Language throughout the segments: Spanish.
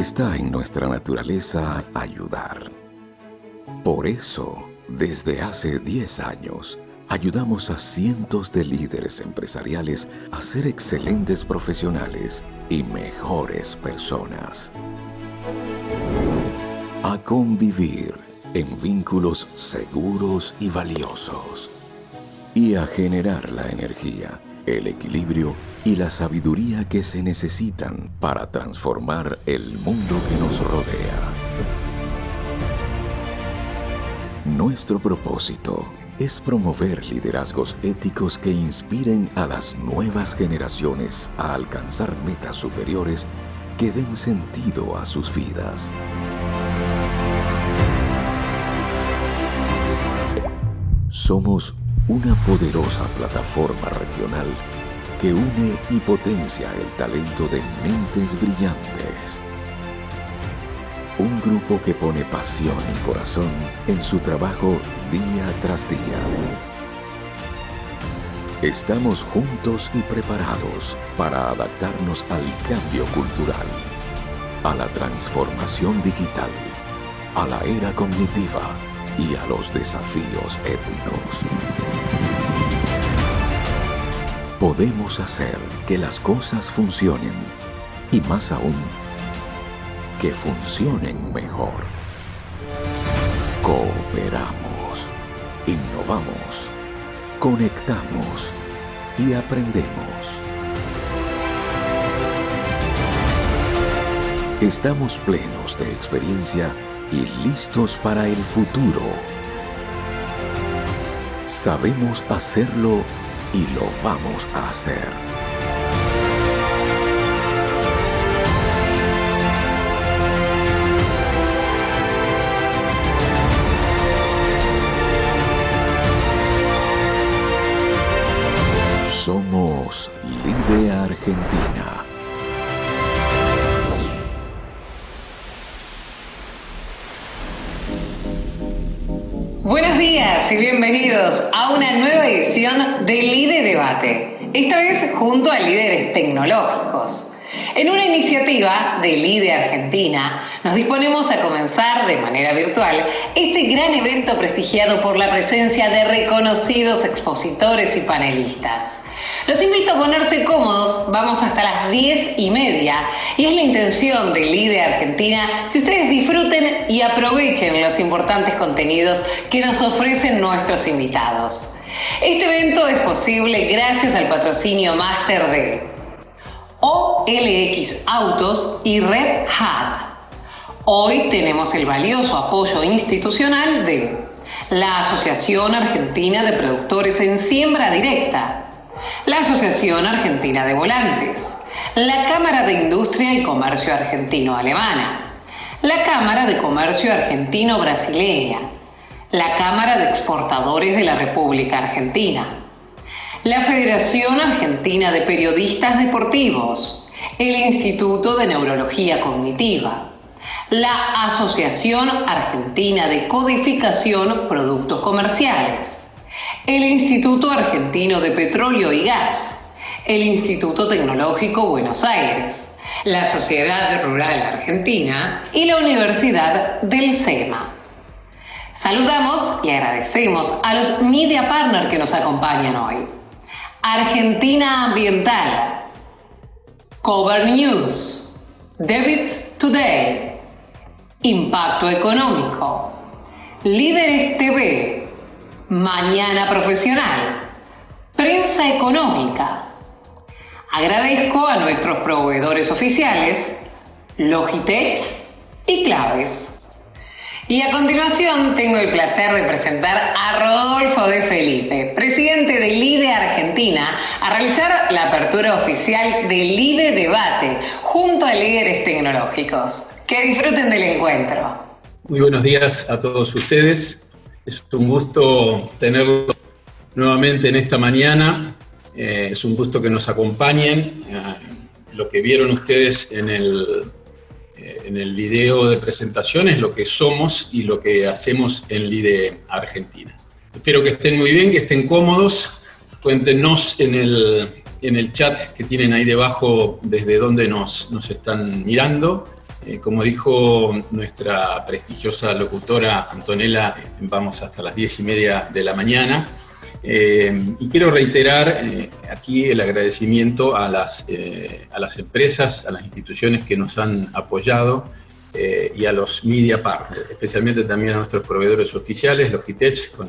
Está en nuestra naturaleza ayudar. Por eso, desde hace 10 años, ayudamos a cientos de líderes empresariales a ser excelentes profesionales y mejores personas. A convivir en vínculos seguros y valiosos. Y a generar la energía, el equilibrio y la sabiduría que se necesitan para transformar el mundo que nos rodea. Nuestro propósito es promover liderazgos éticos que inspiren a las nuevas generaciones a alcanzar metas superiores que den sentido a sus vidas. Somos una poderosa plataforma regional que une y potencia el talento de mentes brillantes. Un grupo que pone pasión y corazón en su trabajo día tras día. Estamos juntos y preparados para adaptarnos al cambio cultural, a la transformación digital, a la era cognitiva y a los desafíos éticos. Podemos hacer que las cosas funcionen y más aún, que funcionen mejor. Cooperamos, innovamos, conectamos y aprendemos. Estamos plenos de experiencia y listos para el futuro. Sabemos hacerlo y lo vamos a hacer. Somos Lide Argentina. Buenos días y bienvenidos a una nueva edición de Lide Debate, esta vez junto a líderes tecnológicos. En una iniciativa de Lide Argentina, nos disponemos a comenzar de manera virtual este gran evento prestigiado por la presencia de reconocidos expositores y panelistas. Los invito a ponerse cómodos, vamos hasta las 10:30 y es la intención de Lide Argentina que ustedes disfruten y aprovechen los importantes contenidos que nos ofrecen nuestros invitados. Este evento es posible gracias al patrocinio máster de OLX Autos y Red Hat. Hoy tenemos el valioso apoyo institucional de la Asociación Argentina de Productores en Siembra Directa, la Asociación Argentina de Volantes, la Cámara de Industria y Comercio Argentino-Alemana, la Cámara de Comercio Argentino-Brasileña, la Cámara de Exportadores de la República Argentina, la Federación Argentina de Periodistas Deportivos, el Instituto de Neurología Cognitiva, la Asociación Argentina de Codificación Productos Comerciales, el Instituto Argentino de Petróleo y Gas, el Instituto Tecnológico Buenos Aires, la Sociedad Rural Argentina y la Universidad del SEMA. Saludamos y agradecemos a los Media Partners que nos acompañan hoy. Argentina Ambiental, Cover News, Debit Today, Impacto Económico, Líderes TV, Mañana Profesional, Prensa Económica. Agradezco a nuestros proveedores oficiales, Logitech y Claves. Y a continuación tengo el placer de presentar a Rodolfo de Felipe, presidente de Lide Argentina, a realizar la apertura oficial de Lide Debate junto a líderes tecnológicos. Que disfruten del encuentro. Muy buenos días a todos ustedes. Es un gusto tenerlos nuevamente en esta mañana. Es un gusto que nos acompañen. Lo que vieron ustedes en el video de presentación es lo que somos y lo que hacemos en Lide Argentina. Espero que estén muy bien, que estén cómodos. Cuéntenos en el chat que tienen ahí debajo desde dónde nos están mirando. Como dijo nuestra prestigiosa locutora Antonella, vamos hasta las 10:30 de la mañana. Y quiero reiterar aquí el agradecimiento a las empresas, a las instituciones que nos han apoyado y a los media partners, especialmente también a nuestros proveedores oficiales, Logitech, con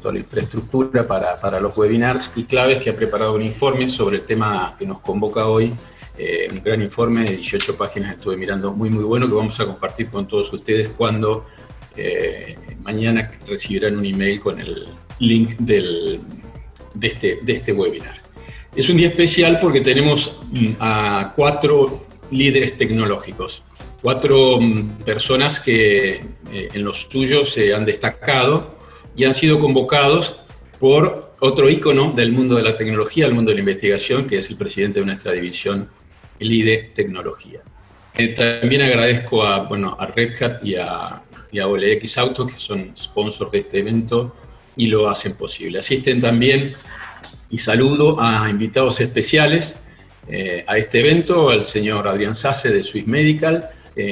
toda la infraestructura para los webinars, y Claves, que ha preparado un informe sobre el tema que nos convoca hoy, un gran informe de 18 páginas, estuve mirando, muy bueno, que vamos a compartir con todos ustedes cuando mañana recibirán un email con el link de este webinar. Es un día especial porque tenemos a 4 líderes tecnológicos, 4 personas que en los suyos se han destacado y han sido convocados por otro ícono del mundo de la tecnología, del mundo de la investigación, que es el presidente de nuestra división, LIDE Tecnología. También agradezco a Red Hat y a OLX Autos, que son sponsors de este evento y lo hacen posible. Asisten también, y saludo a invitados especiales a este evento, al señor Adrián Sasse de Swiss Medical,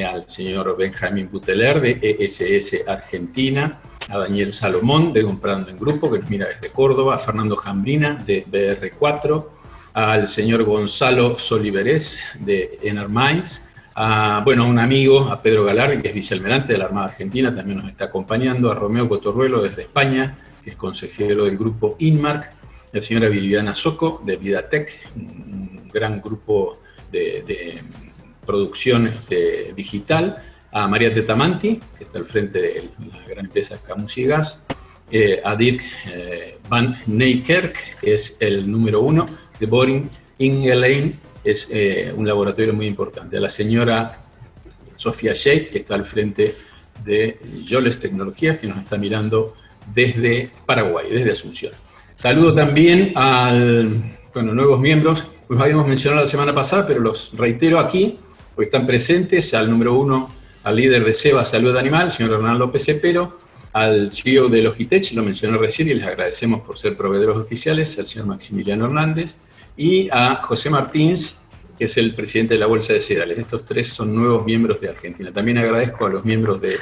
al señor Benjamín Buteler de ESS Argentina, a Daniel Salomón de Comprando en Grupo, que nos mira desde Córdoba, a Fernando Jambrina de BR4, al señor Gonzalo Soliveres de Enerminds, a un amigo, a Pedro Galar, que es vicealmirante de la Armada Argentina, también nos está acompañando, a Romeo Cotorruelo desde España, que es consejero del grupo Inmark, a la señora Viviana Soco de Vidatech, un gran grupo de producción digital, a María Tetamanti, que está al frente de la gran empresa Camus y Gas, a Dirk van Nijkerk, que es el número 1 de Boring Ingeleen, es un laboratorio muy importante, a la señora Sofía Sheik, que está al frente de Yoles Tecnologías, que nos está mirando desde Paraguay, desde Asunción. Saludo también a nuevos miembros, los habíamos mencionado la semana pasada, pero los reitero aquí, porque están presentes, al número 1, al líder de SEBA Salud Animal, señor Hernán López Cepero, al CEO de Logitech, lo mencioné recién y les agradecemos por ser proveedores oficiales, al señor Maximiliano Hernández, y a José Martins, que es el presidente de la Bolsa de Cereales. Estos 3 son nuevos miembros de Argentina. También agradezco a los miembros del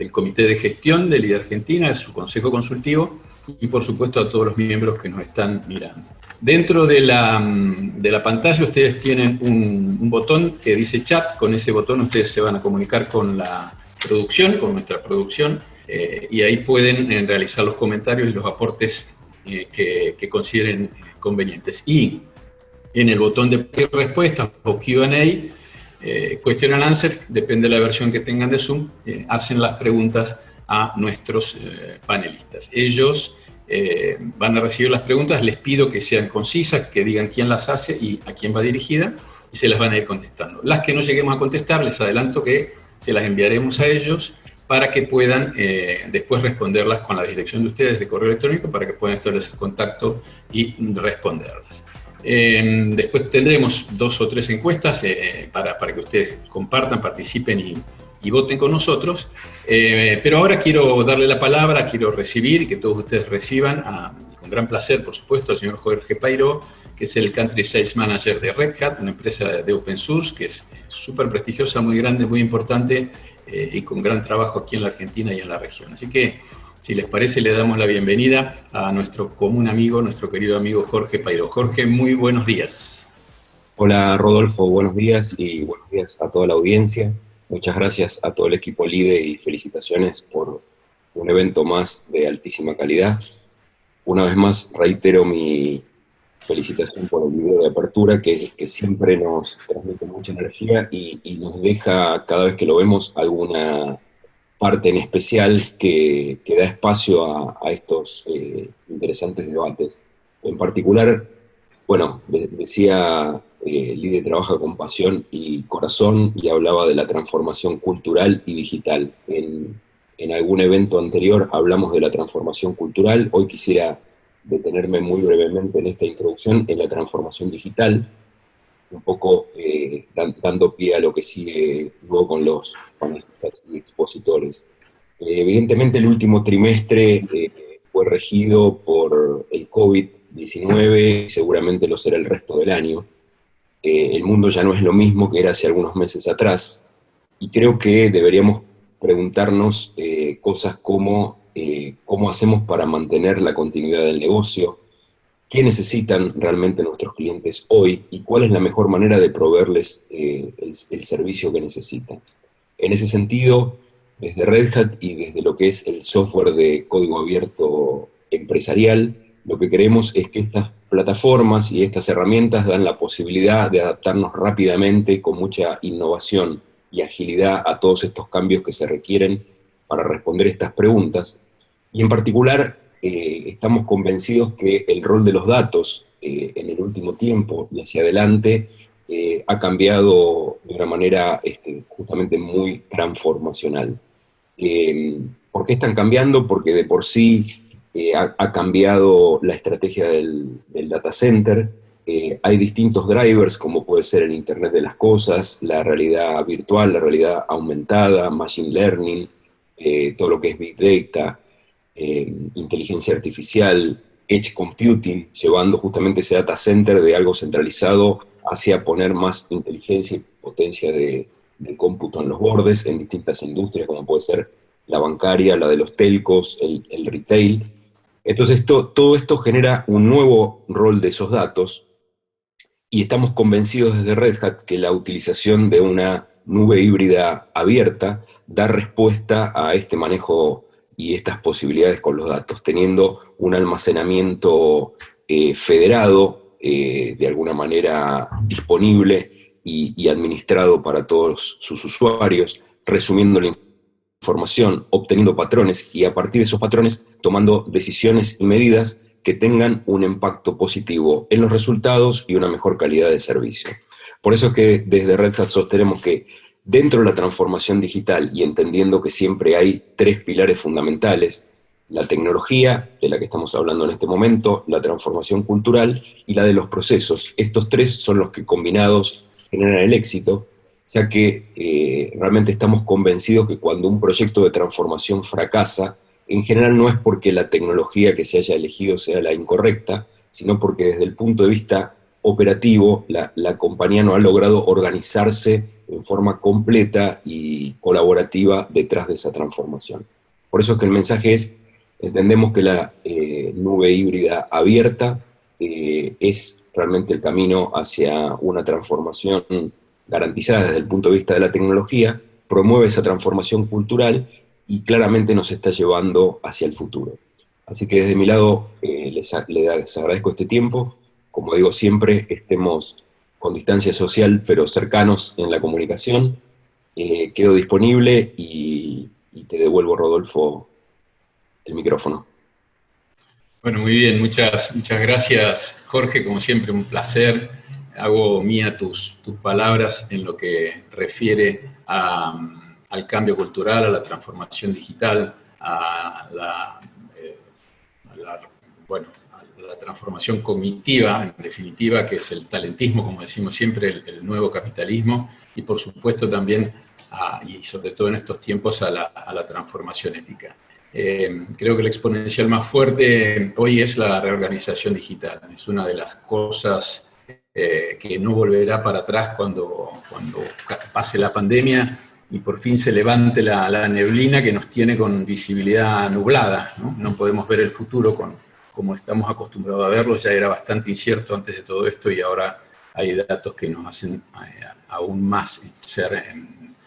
Comité de Gestión de LIDE Argentina, de su consejo consultivo, y por supuesto a todos los miembros que nos están mirando. Dentro de la pantalla ustedes tienen un botón que dice chat. Con ese botón ustedes se van a comunicar con la producción, con nuestra producción, y ahí pueden realizar los comentarios y los aportes que consideren convenientes. Y en el botón de respuestas o Q&A, question and answer, depende de la versión que tengan de Zoom, hacen las preguntas a nuestros panelistas. Ellos van a recibir las preguntas, les pido que sean concisas, que digan quién las hace y a quién va dirigida, y se las van a ir contestando. Las que no lleguemos a contestar, les adelanto que se las enviaremos a ellos para que puedan después responderlas con la dirección de ustedes de correo electrónico, para que puedan establecer contacto y responderlas. Después tendremos 2 o 3 encuestas para que ustedes compartan, participen y voten con nosotros. Pero ahora quiero darle la palabra, quiero recibir, que todos ustedes reciban, con gran placer, por supuesto, al señor Jorge Pairó, que es el Country Sales Manager de Red Hat, una empresa de open source que es súper prestigiosa, muy grande, muy importante, y con gran trabajo aquí en la Argentina y en la región. Así que, si les parece, le damos la bienvenida a nuestro común amigo, nuestro querido amigo Jorge Pairó. Jorge, muy buenos días. Hola Rodolfo, buenos días y buenos días a toda la audiencia. Muchas gracias a todo el equipo LIDE y felicitaciones por un evento más de altísima calidad. Una vez más reitero mi felicitación por el video de apertura que siempre nos transmite mucha energía y nos deja, cada vez que lo vemos, alguna parte en especial que da espacio a estos interesantes debates. En particular, bueno, decía, LIDE trabaja con pasión y corazón y hablaba de la transformación cultural y digital. En algún evento anterior hablamos de la transformación cultural, hoy quisiera detenerme muy brevemente en esta introducción en la transformación digital, un poco dando pie a lo que sigue luego con los panelistas y expositores. Evidentemente el último trimestre fue regido por el COVID-19, y seguramente lo será el resto del año. el mundo ya no es lo mismo que era hace algunos meses atrás, y creo que deberíamos preguntarnos cosas como cómo hacemos para mantener la continuidad del negocio, qué necesitan realmente nuestros clientes hoy y cuál es la mejor manera de proveerles el servicio que necesitan. En ese sentido, desde Red Hat y desde lo que es el software de código abierto empresarial, lo que queremos es que estas plataformas y estas herramientas dan la posibilidad de adaptarnos rápidamente, con mucha innovación y agilidad a todos estos cambios que se requieren para responder estas preguntas. Y en particular, estamos convencidos que el rol de los datos en el último tiempo y hacia adelante ha cambiado de una manera justamente muy transformacional. ¿Por qué están cambiando? Porque de por sí ha cambiado la estrategia del data center. Hay distintos drivers, como puede ser el Internet de las Cosas, la realidad virtual, la realidad aumentada, machine learning, todo lo que es big data, inteligencia artificial, edge computing, llevando justamente ese data center de algo centralizado hacia poner más inteligencia y potencia de cómputo en los bordes, en distintas industrias, como puede ser la bancaria, la de los telcos, el retail. Entonces todo esto genera un nuevo rol de esos datos, y estamos convencidos desde Red Hat que la utilización de una nube híbrida abierta da respuesta a este manejo y estas posibilidades con los datos, teniendo un almacenamiento federado, de alguna manera disponible y administrado para todos sus usuarios, resumiendo la información, obteniendo patrones, y a partir de esos patrones tomando decisiones y medidas que tengan un impacto positivo en los resultados y una mejor calidad de servicio. Por eso es que desde Red Hat sostenemos que dentro de la transformación digital, y entendiendo que siempre hay tres pilares fundamentales: la tecnología, de la que estamos hablando en este momento, la transformación cultural y la de los procesos. Estos tres son los que combinados generan el éxito, ya que realmente estamos convencidos que cuando un proyecto de transformación fracasa, en general no es porque la tecnología que se haya elegido sea la incorrecta, sino porque desde el punto de vista operativo la compañía no ha logrado organizarse en forma completa y colaborativa detrás de esa transformación. Por eso es que el mensaje es: entendemos que la nube híbrida abierta es realmente el camino hacia una transformación garantizada desde el punto de vista de la tecnología, promueve esa transformación cultural y claramente nos está llevando hacia el futuro. Así que desde mi lado les agradezco este tiempo. Como digo siempre, estemos con distancia social, pero cercanos en la comunicación. Quedo disponible y te devuelvo, Rodolfo, el micrófono. Bueno, muy bien, muchas gracias, Jorge, como siempre un placer. Hago mía tus palabras en lo que refiere al cambio cultural, a la transformación digital, a la transformación cognitiva, en definitiva, que es el talentismo, como decimos siempre, el nuevo capitalismo, y por supuesto también, y sobre todo en estos tiempos, a la transformación ética. Creo que el exponencial más fuerte hoy es la reorganización digital. Es una de las cosas que no volverá para atrás cuando pase la pandemia y por fin se levante la neblina que nos tiene con visibilidad nublada, ¿no? No podemos ver el futuro como estamos acostumbrados a verlo. Ya era bastante incierto antes de todo esto, y ahora hay datos que nos hacen aún más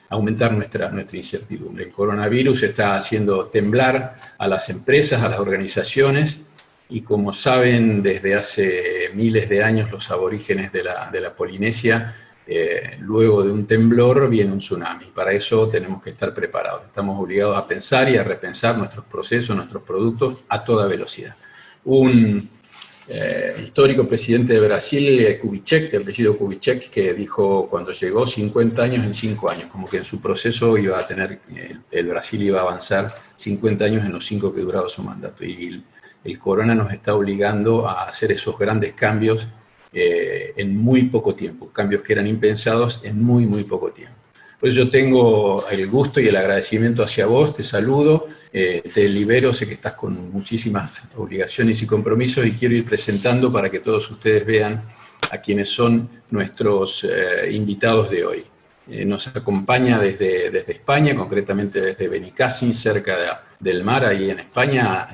aumentar nuestra incertidumbre. El coronavirus está haciendo temblar a las empresas, a las organizaciones, y como saben, desde hace miles de años los aborígenes de la Polinesia, luego de un temblor viene un tsunami. Para eso tenemos que estar preparados. Estamos obligados a pensar y a repensar nuestros procesos, nuestros productos a toda velocidad. Un histórico presidente de Brasil, Kubitschek, de apellido Kubitschek, que dijo cuando llegó 50 años en 5 años, como que en su proceso iba a tener, el Brasil iba a avanzar 50 años en los 5 que duraba su mandato. Y el corona nos está obligando a hacer esos grandes cambios en muy poco tiempo, cambios que eran impensados en muy, muy poco tiempo. Por eso yo tengo el gusto y el agradecimiento hacia vos, te saludo, te libero, sé que estás con muchísimas obligaciones y compromisos, y quiero ir presentando para que todos ustedes vean a quienes son nuestros invitados de hoy. Nos acompaña desde España, concretamente desde Benicàssim, cerca del mar, ahí en España,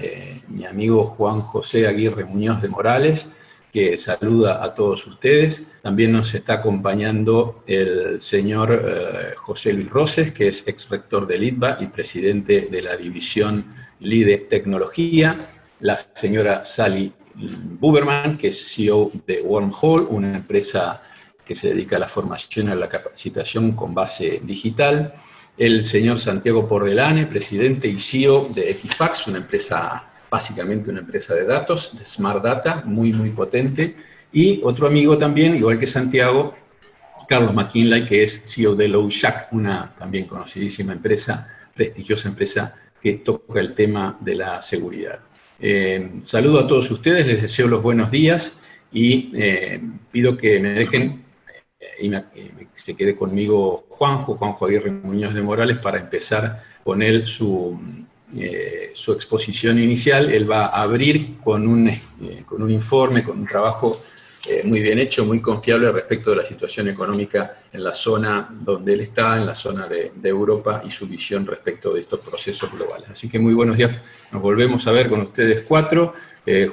mi amigo Juan José Aguirre Muñoz de Morales, que saluda a todos ustedes. También nos está acompañando el señor José Luis Roses, que es ex rector del ITBA y presidente de la división LIDE Tecnología, la señora Sally Buberman, que es CEO de Wormhole, una empresa que se dedica a la formación y a la capacitación con base digital, el señor Santiago Pordelane, presidente y CEO de Equifax, una empresa, básicamente una empresa de datos, de Smart Data, muy, muy potente, y otro amigo también, igual que Santiago, Carlos McKinley, que es CEO de LowShack, una también conocidísima empresa, prestigiosa empresa que toca el tema de la seguridad. Saludo a todos ustedes, les deseo los buenos días y pido que me dejen y se quede conmigo Juanjo Aguirre Muñoz de Morales, para empezar con él su exposición inicial. Él va a abrir con un informe, con un trabajo muy bien hecho, muy confiable respecto de la situación económica en la zona donde él está, en la zona de Europa, y su visión respecto de estos procesos globales. Así que muy buenos días, nos volvemos a ver con ustedes cuatro,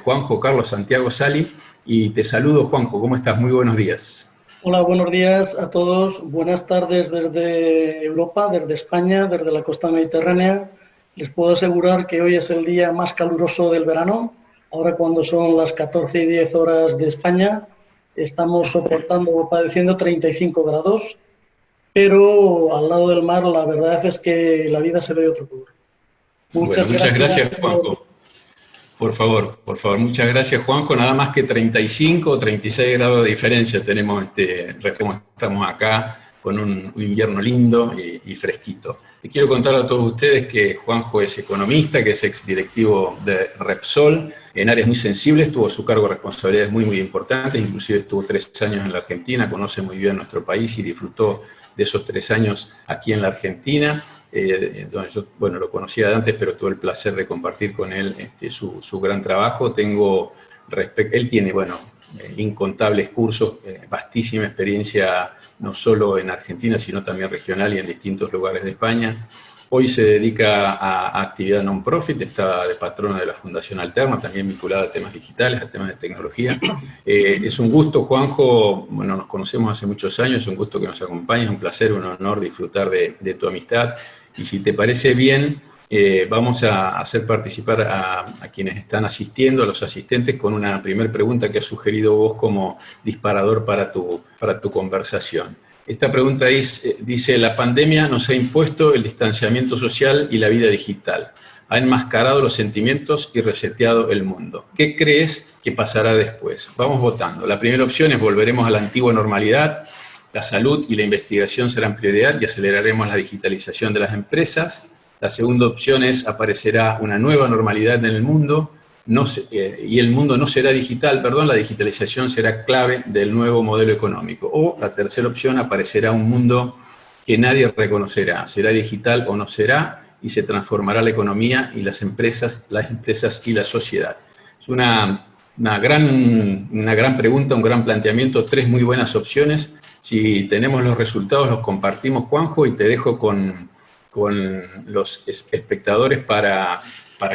Juanjo, Carlos, Santiago, Sally, y te saludo, Juanjo, ¿cómo estás? Muy buenos días. Hola, buenos días a todos. Buenas tardes desde Europa, desde España, desde la costa mediterránea. Les puedo asegurar que hoy es el día más caluroso del verano. Ahora, cuando son las 14:10 de España, estamos soportando o padeciendo 35 grados, pero al lado del mar la verdad es que la vida se ve de otro color. Muchas gracias, Juanjo. Por favor, muchas gracias, Juanjo. Nada más que 35 o 36 grados de diferencia tenemos, como estamos acá, con un invierno lindo y fresquito. Les quiero contar a todos ustedes que Juanjo es economista, que es exdirectivo de Repsol, en áreas muy sensibles, tuvo a su cargo responsabilidades muy, muy importantes, inclusive estuvo 3 años en la Argentina, conoce muy bien nuestro país y disfrutó de esos 3 años aquí en la Argentina. Donde yo, bueno, lo conocía de antes, pero tuve el placer de compartir con él su gran trabajo. Él tiene, bueno, incontables cursos, vastísima experiencia, no solo en Argentina, sino también regional y en distintos lugares de España. Hoy se dedica a actividad non-profit, está de patrona de la Fundación Alterna, también vinculada a temas digitales, a temas de tecnología. Es un gusto, Juanjo, bueno, nos conocemos hace muchos años, es un gusto que nos acompañes, un placer, un honor disfrutar de tu amistad. Y si te parece bien, vamos a hacer participar a quienes están asistiendo, a los asistentes, con una primera pregunta que has sugerido vos como disparador para tu conversación. Esta pregunta dice: la pandemia nos ha impuesto el distanciamiento social y la vida digital. Ha enmascarado los sentimientos y reseteado el mundo. ¿Qué crees que pasará después? Vamos votando. La primera opción es: volveremos a la antigua normalidad. La salud y la investigación serán prioridad y aceleraremos la digitalización de las empresas. La segunda opción es: aparecerá una nueva normalidad en el mundo y el mundo no será digital, la digitalización será clave del nuevo modelo económico. O la tercera opción: aparecerá un mundo que nadie reconocerá, será digital o no será, y se transformará la economía y las empresas y la sociedad. Es una gran pregunta, un gran planteamiento, 3 muy buenas opciones. Si tenemos los resultados, los compartimos, Juanjo, y te dejo con los espectadores para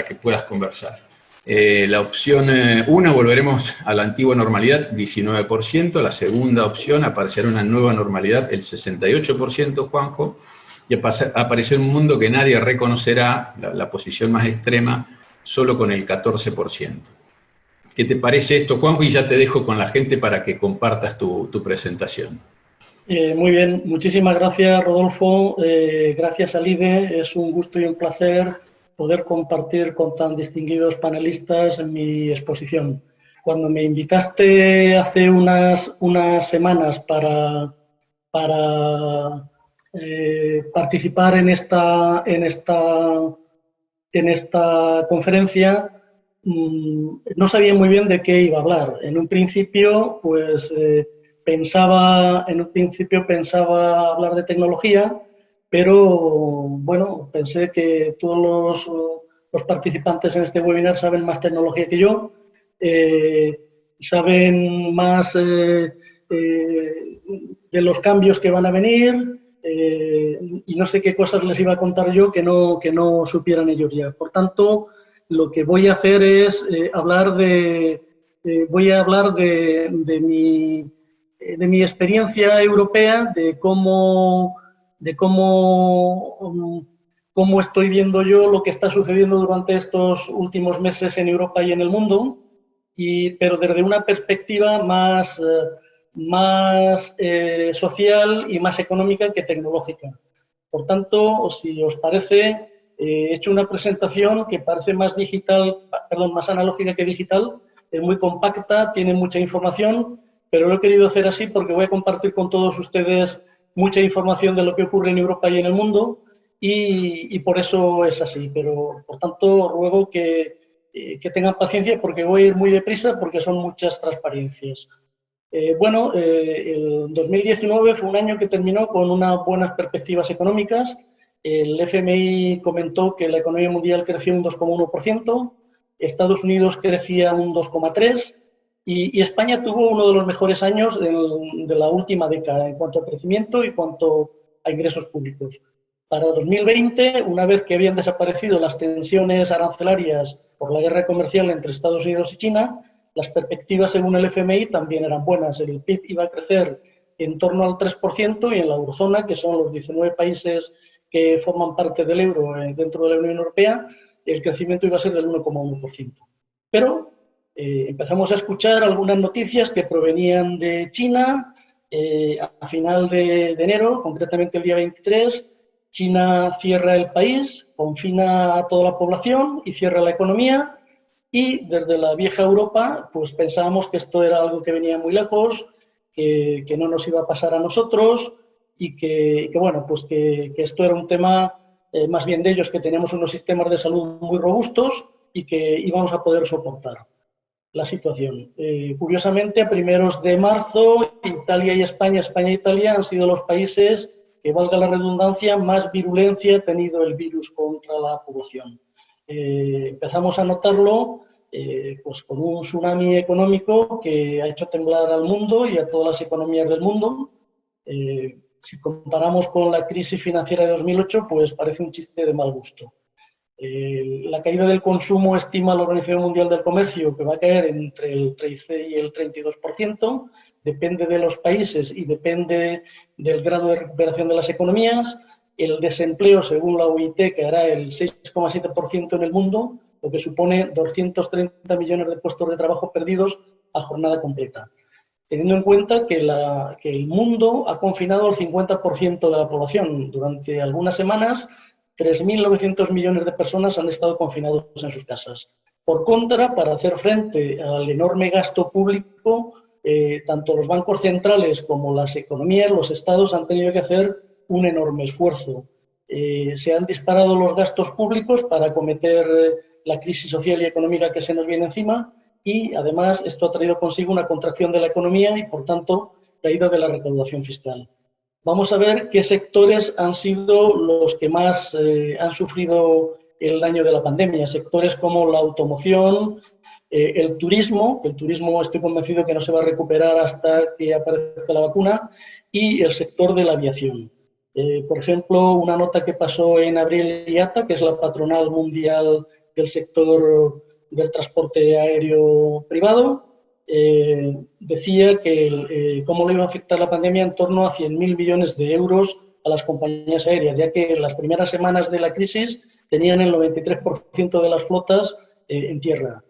que puedas conversar. La opción 1, volveremos a la antigua normalidad, 19%. La segunda opción: aparecerá una nueva normalidad, el 68%, Juanjo. Y aparecer un mundo que nadie reconocerá, la posición más extrema, solo con el 14%. ¿Qué te parece esto, Juanjo? Y ya te dejo con la gente para que compartas tu presentación. Muy bien, muchísimas gracias, Rodolfo. Gracias a LIDE, es un gusto y un placer poder compartir con tan distinguidos panelistas en mi exposición. Cuando me invitaste hace unas semanas para participar en esta conferencia, no sabía muy bien de qué iba a hablar. En un principio, pues pensaba hablar de tecnología, pero bueno, pensé que todos los participantes en este webinar saben más tecnología que yo, saben más de los cambios que van a venir, y no sé qué cosas les iba a contar yo que no supieran ellos ya. Por tanto, lo que voy a hacer es hablar de mi experiencia europea, de cómo estoy viendo yo lo que está sucediendo durante estos últimos meses en Europa y en el mundo, pero desde una perspectiva más social y más económica que tecnológica. Por tanto, si os parece, he hecho una presentación que parece más analógica que digital, es muy compacta, tiene mucha información, pero lo he querido hacer así porque voy a compartir con todos ustedes mucha información de lo que ocurre en Europa y en el mundo, y por eso es así. Pero, por tanto, ruego que tengan paciencia porque voy a ir muy deprisa porque son muchas transparencias. El 2019 fue un año que terminó con unas buenas perspectivas económicas. El FMI comentó que la economía mundial creció un 2,1%, Estados Unidos crecía un 2,3%, y España tuvo uno de los mejores años de la última década en cuanto a crecimiento y cuanto a ingresos públicos. Para 2020, una vez que habían desaparecido las tensiones arancelarias por la guerra comercial entre Estados Unidos y China, las perspectivas según el FMI también eran buenas. El PIB iba a crecer en torno al 3% y en la eurozona, que son los 19 países que forman parte del euro dentro de la Unión Europea, el crecimiento iba a ser del 1,1%. Pero empezamos a escuchar algunas noticias que provenían de China. A final de enero, concretamente el día 23, China cierra el país, confina a toda la población y cierra la economía. Y desde la vieja Europa, pues pensábamos que esto era algo que venía muy lejos, que no nos iba a pasar a nosotros y que esto era un tema más bien de ellos, que teníamos unos sistemas de salud muy robustos y que íbamos a poder soportar la situación. Curiosamente, a primeros de marzo, Italia y España e Italia han sido los países que, valga la redundancia, más virulencia ha tenido el virus contra la población. Empezamos a notarlo con un tsunami económico que ha hecho temblar al mundo y a todas las economías del mundo. Si comparamos con la crisis financiera de 2008, pues parece un chiste de mal gusto. La caída del consumo estima la Organización Mundial del Comercio que va a caer entre el 13 y el 32%, depende de los países y depende del grado de recuperación de las economías. El desempleo, según la OIT, caerá el 6,7% en el mundo, lo que supone 230 millones de puestos de trabajo perdidos a jornada completa. Teniendo en cuenta que el mundo ha confinado al 50% de la población. Durante algunas semanas, 3.900 millones de personas han estado confinados en sus casas. Por contra, para hacer frente al enorme gasto público, tanto los bancos centrales como las economías, los estados han tenido que hacer un enorme esfuerzo. Se han disparado los gastos públicos para acometer la crisis social y económica que se nos viene encima, y además esto ha traído consigo una contracción de la economía y, por tanto, caída de la recaudación fiscal. Vamos a ver qué sectores han sido los que más han sufrido el daño de la pandemia. Sectores como la automoción, el turismo, que el turismo estoy convencido que no se va a recuperar hasta que aparezca la vacuna, y el sector de la aviación. Por ejemplo, una nota que pasó en abril IATA, que es la patronal mundial del sector del transporte aéreo privado, decía que cómo le iba a afectar la pandemia en torno a 100.000 millones de euros a las compañías aéreas, ya que en las primeras semanas de la crisis tenían el 93% de las flotas en tierra.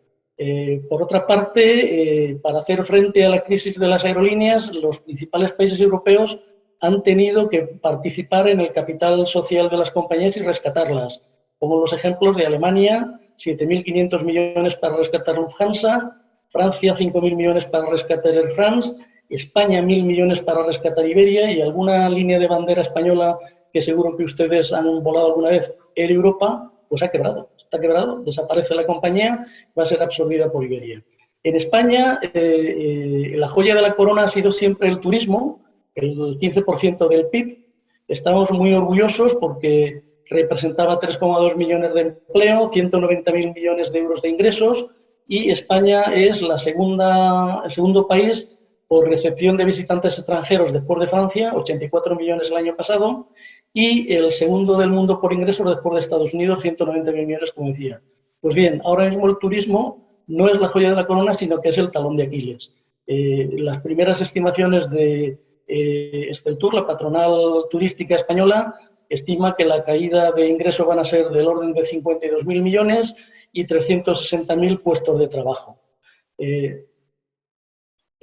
Por otra parte, para hacer frente a la crisis de las aerolíneas, los principales países europeos han tenido que participar en el capital social de las compañías y rescatarlas, como los ejemplos de Alemania, 7.500 millones para rescatar Lufthansa, Francia 5.000 millones para rescatar Air France, España 1.000 millones para rescatar Iberia, y alguna línea de bandera española que seguro que ustedes han volado alguna vez, Air Europa, pues ha quebrado, está quebrado, desaparece la compañía, va a ser absorbida por Iberia. En España, la joya de la corona ha sido siempre el turismo, el 15% del PIB. Estamos muy orgullosos porque representaba 3,2 millones de empleo, 190.000 millones de euros de ingresos, y España es el segundo país por recepción de visitantes extranjeros después de Francia, 84 millones el año pasado, y el segundo del mundo por ingresos después de Estados Unidos, 190 millones, como decía. Pues bien, ahora mismo el turismo no es la joya de la corona, sino que es el talón de Aquiles. Las primeras estimaciones de Esteltur, la patronal turística española, estima que la caída de ingresos van a ser del orden de 52.000 millones y 360.000 puestos de trabajo.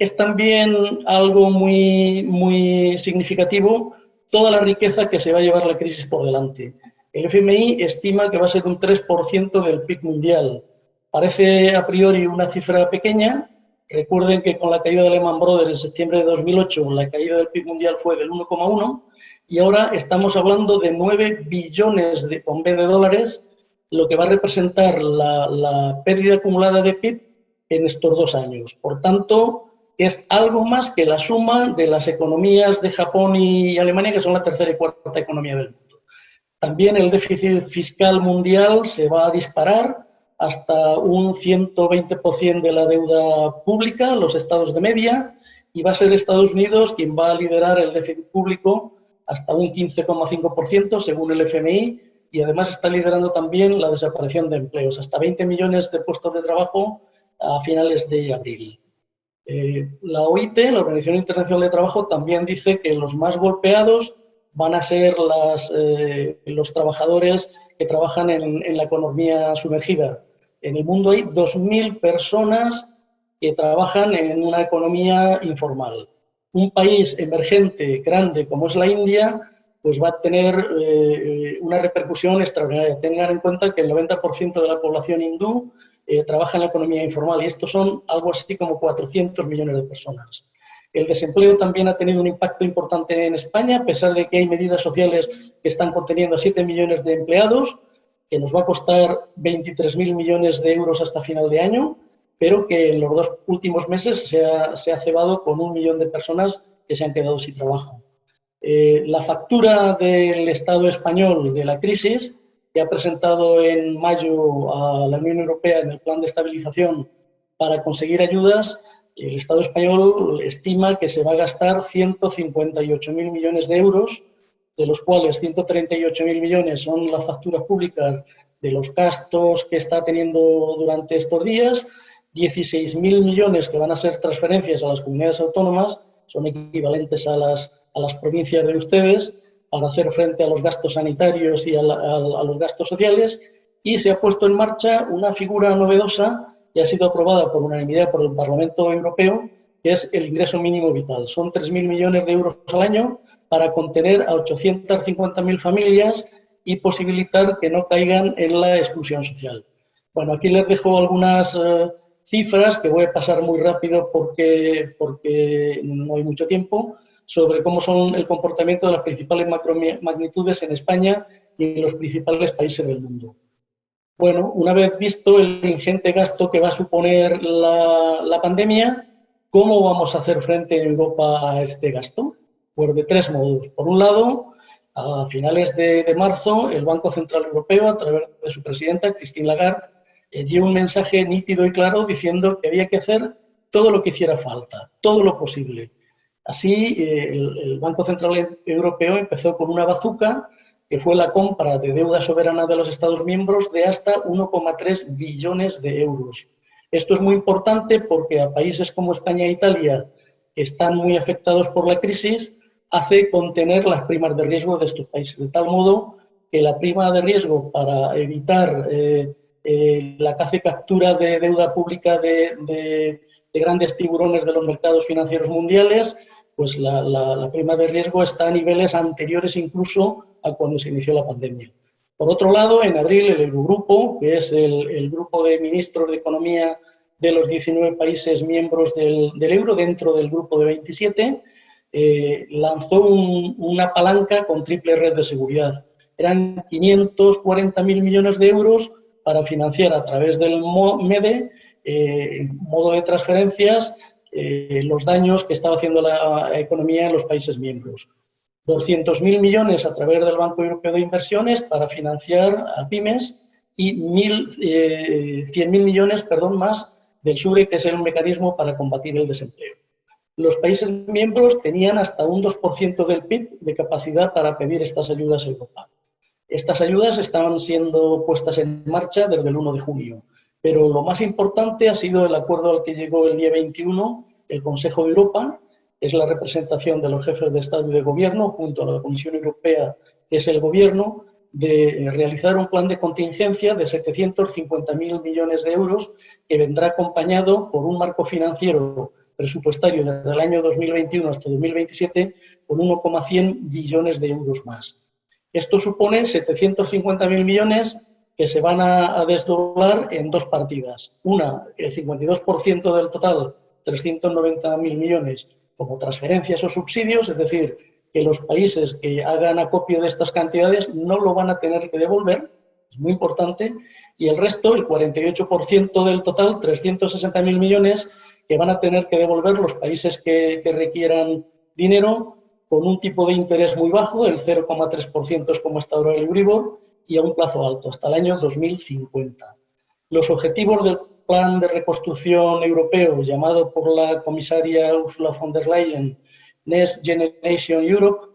Es también algo muy significativo toda la riqueza que se va a llevar la crisis por delante. El FMI estima que va a ser un 3% del PIB mundial. Parece a priori una cifra pequeña. Recuerden que con la caída de Lehman Brothers en septiembre de 2008, la caída del PIB mundial fue del 1,1 y ahora estamos hablando de 9 billones con B de dólares, lo que va a representar la pérdida acumulada de PIB en estos 2 años. Por tanto, es algo más que la suma de las economías de Japón y Alemania, que son la tercera y cuarta economía del mundo. También el déficit fiscal mundial se va a disparar hasta un 120% de la deuda pública, los estados de media, y va a ser Estados Unidos quien va a liderar el déficit público hasta un 15,5% según el FMI, y además está liderando también la desaparición de empleos, hasta 20 millones de puestos de trabajo a finales de abril. La OIT, la Organización Internacional de Trabajo, también dice que los más golpeados van a ser los trabajadores que trabajan en la economía sumergida. En el mundo hay 2.000 personas que trabajan en una economía informal. Un país emergente, grande, como es la India, pues va a tener una repercusión extraordinaria. Tengan en cuenta que el 90% de la población hindú trabaja en la economía informal y estos son algo así como 400 millones de personas. El desempleo también ha tenido un impacto importante en España, a pesar de que hay medidas sociales que están conteniendo a 7 millones de empleados, que nos va a costar 23.000 millones de euros hasta final de año, pero que en los 2 últimos meses se ha cebado con 1 millón de personas que se han quedado sin trabajo. La factura del Estado español de la crisis, que ha presentado en mayo a la Unión Europea en el plan de estabilización para conseguir ayudas, el Estado español estima que se va a gastar 158.000 millones de euros, de los cuales 138.000 millones son las facturas públicas de los gastos que está teniendo durante estos días, 16.000 millones que van a ser transferencias a las comunidades autónomas, son equivalentes a las provincias de ustedes, para hacer frente a los gastos sanitarios y a los gastos sociales, y se ha puesto en marcha una figura novedosa que ha sido aprobada por unanimidad por el Parlamento Europeo, que es el ingreso mínimo vital. Son 3.000 millones de euros al año para contener a 850.000 familias y posibilitar que no caigan en la exclusión social. Bueno, aquí les dejo algunas cifras que voy a pasar muy rápido porque no hay mucho tiempo, sobre cómo son el comportamiento de las principales macromagnitudes en España y en los principales países del mundo. Bueno, una vez visto el ingente gasto que va a suponer la pandemia, ¿cómo vamos a hacer frente en Europa a este gasto? Pues de 3 modos. Por un lado, a finales de marzo, el Banco Central Europeo, a través de su presidenta, Christine Lagarde, dio un mensaje nítido y claro diciendo que había que hacer todo lo que hiciera falta, todo lo posible. Así, el Banco Central Europeo empezó con una bazuca, que fue la compra de deuda soberana de los Estados miembros de hasta 1,3 billones de euros. Esto es muy importante porque a países como España e Italia, que están muy afectados por la crisis, hace contener las primas de riesgo de estos países, de tal modo que la prima de riesgo para evitar la caza y captura de deuda pública de grandes tiburones de los mercados financieros mundiales, pues la prima de riesgo está a niveles anteriores incluso a cuando se inició la pandemia. Por otro lado, en abril el Eurogrupo, que es el grupo de ministros de Economía de los 19 países miembros del euro dentro del grupo de 27, lanzó una palanca con triple red de seguridad. Eran 540.000 millones de euros para financiar a través del MEDE, modo de transferencias, los daños que estaba haciendo la economía en los países miembros. 200.000 millones a través del Banco Europeo de Inversiones para financiar a pymes y 100.000 millones más del SURE, que es el mecanismo para combatir el desempleo. los países miembros tenían hasta un 2% del PIB de capacidad para pedir estas ayudas a Europa. Estas ayudas estaban siendo puestas en marcha desde el 1 de junio, pero lo más importante ha sido el acuerdo al que llegó el día 21 el Consejo de Europa, que es la representación de los jefes de Estado y de Gobierno, junto a la Comisión Europea, que es el Gobierno, de realizar un plan de contingencia de 750.000 millones de euros que vendrá acompañado por un marco financiero presupuestario desde el año 2021 hasta 2027 con 1,100 billones de euros más. Esto supone 750.000 millones que se van a desdoblar en dos partidas. Una, el 52% del total, 390.000 millones, como transferencias o subsidios, es decir, que los países que hagan acopio de estas cantidades no lo van a tener que devolver, es muy importante, y el resto, el 48% del total, 360.000 millones, que van a tener que devolver los países que requieran dinero con un tipo de interés muy bajo, el 0,3% es como está ahora el Euribor, y a un plazo alto, hasta el año 2050. Los objetivos del Plan de Reconstrucción Europeo, llamado por la comisaria Ursula von der Leyen Next Generation Europe,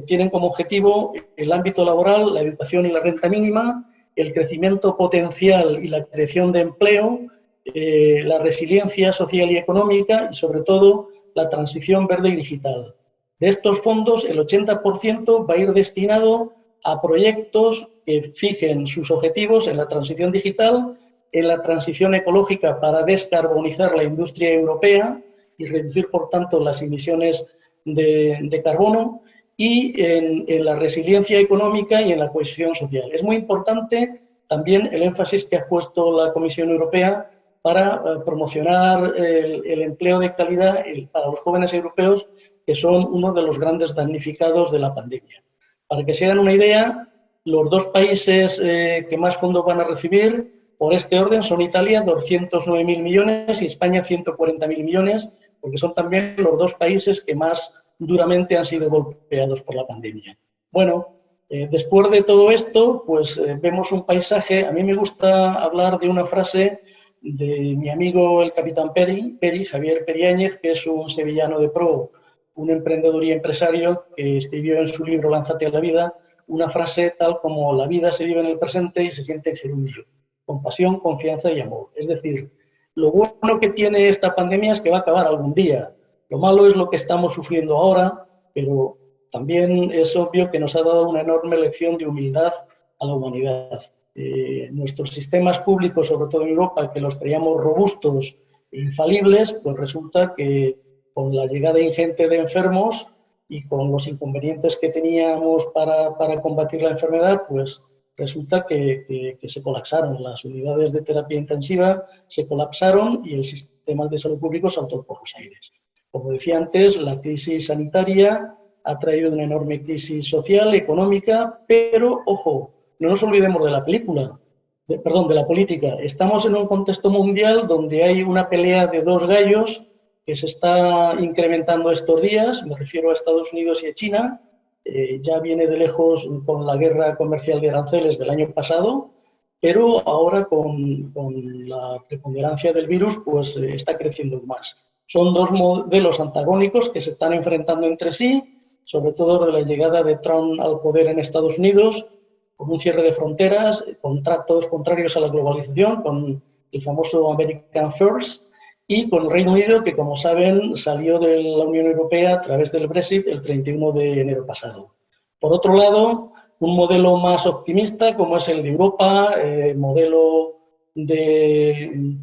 tienen como objetivo el ámbito laboral, la educación y la renta mínima, el crecimiento potencial y la creación de empleo, la resiliencia social y económica y, sobre todo, la transición verde y digital. De estos fondos, el 80% va a ir destinado a proyectos que fijen sus objetivos en la transición digital, en la transición ecológica para descarbonizar la industria europea y reducir, por tanto, las emisiones de carbono, y en la resiliencia económica y en la cohesión social. Es muy importante también el énfasis que ha puesto la Comisión Europea para promocionar el empleo de calidad para los jóvenes europeos, que son uno de los grandes damnificados de la pandemia. Para que se hagan una idea, los dos países que más fondos van a recibir por este orden son Italia, 209.000 millones, y España, 140.000 millones, porque son también los dos países que más duramente han sido golpeados por la pandemia. Bueno, después de todo esto, pues vemos un paisaje. A mí me gusta hablar de una frase de mi amigo el capitán Peri, Javier Periáñez, que es un sevillano de pro, un emprendedor y empresario que escribió en su libro Lánzate a la vida, una frase tal como: la vida se vive en el presente y se siente en gerundio, con pasión, confianza y amor. Es decir, lo bueno que tiene esta pandemia es que va a acabar algún día. Lo malo es lo que estamos sufriendo ahora, pero también es obvio que nos ha dado una enorme lección de humildad a la humanidad. Nuestros sistemas públicos, sobre todo en Europa, que los creíamos robustos e infalibles, pues resulta que con la llegada ingente de enfermos y con los inconvenientes que teníamos para combatir la enfermedad, pues resulta que se colapsaron. Las unidades de terapia intensiva se colapsaron y el sistema de salud público saltó por los aires. Como decía antes, la crisis sanitaria ha traído una enorme crisis social, económica, pero, ojo, no nos olvidemos de la de la política. Estamos en un contexto mundial donde hay una pelea de dos gallos que se está incrementando estos días. Me refiero a Estados Unidos y a China. Ya viene de lejos con la guerra comercial de aranceles del año pasado, pero ahora con la preponderancia del virus, pues está creciendo más. Son dos modelos antagónicos que se están enfrentando entre sí, sobre todo de la llegada de Trump al poder en Estados Unidos, con un cierre de fronteras, con tratos contrarios a la globalización, con el famoso American First, y con el Reino Unido, que, como saben, salió de la Unión Europea a través del Brexit el 31 de enero pasado. Por otro lado, un modelo más optimista, como es el de Europa, modelo de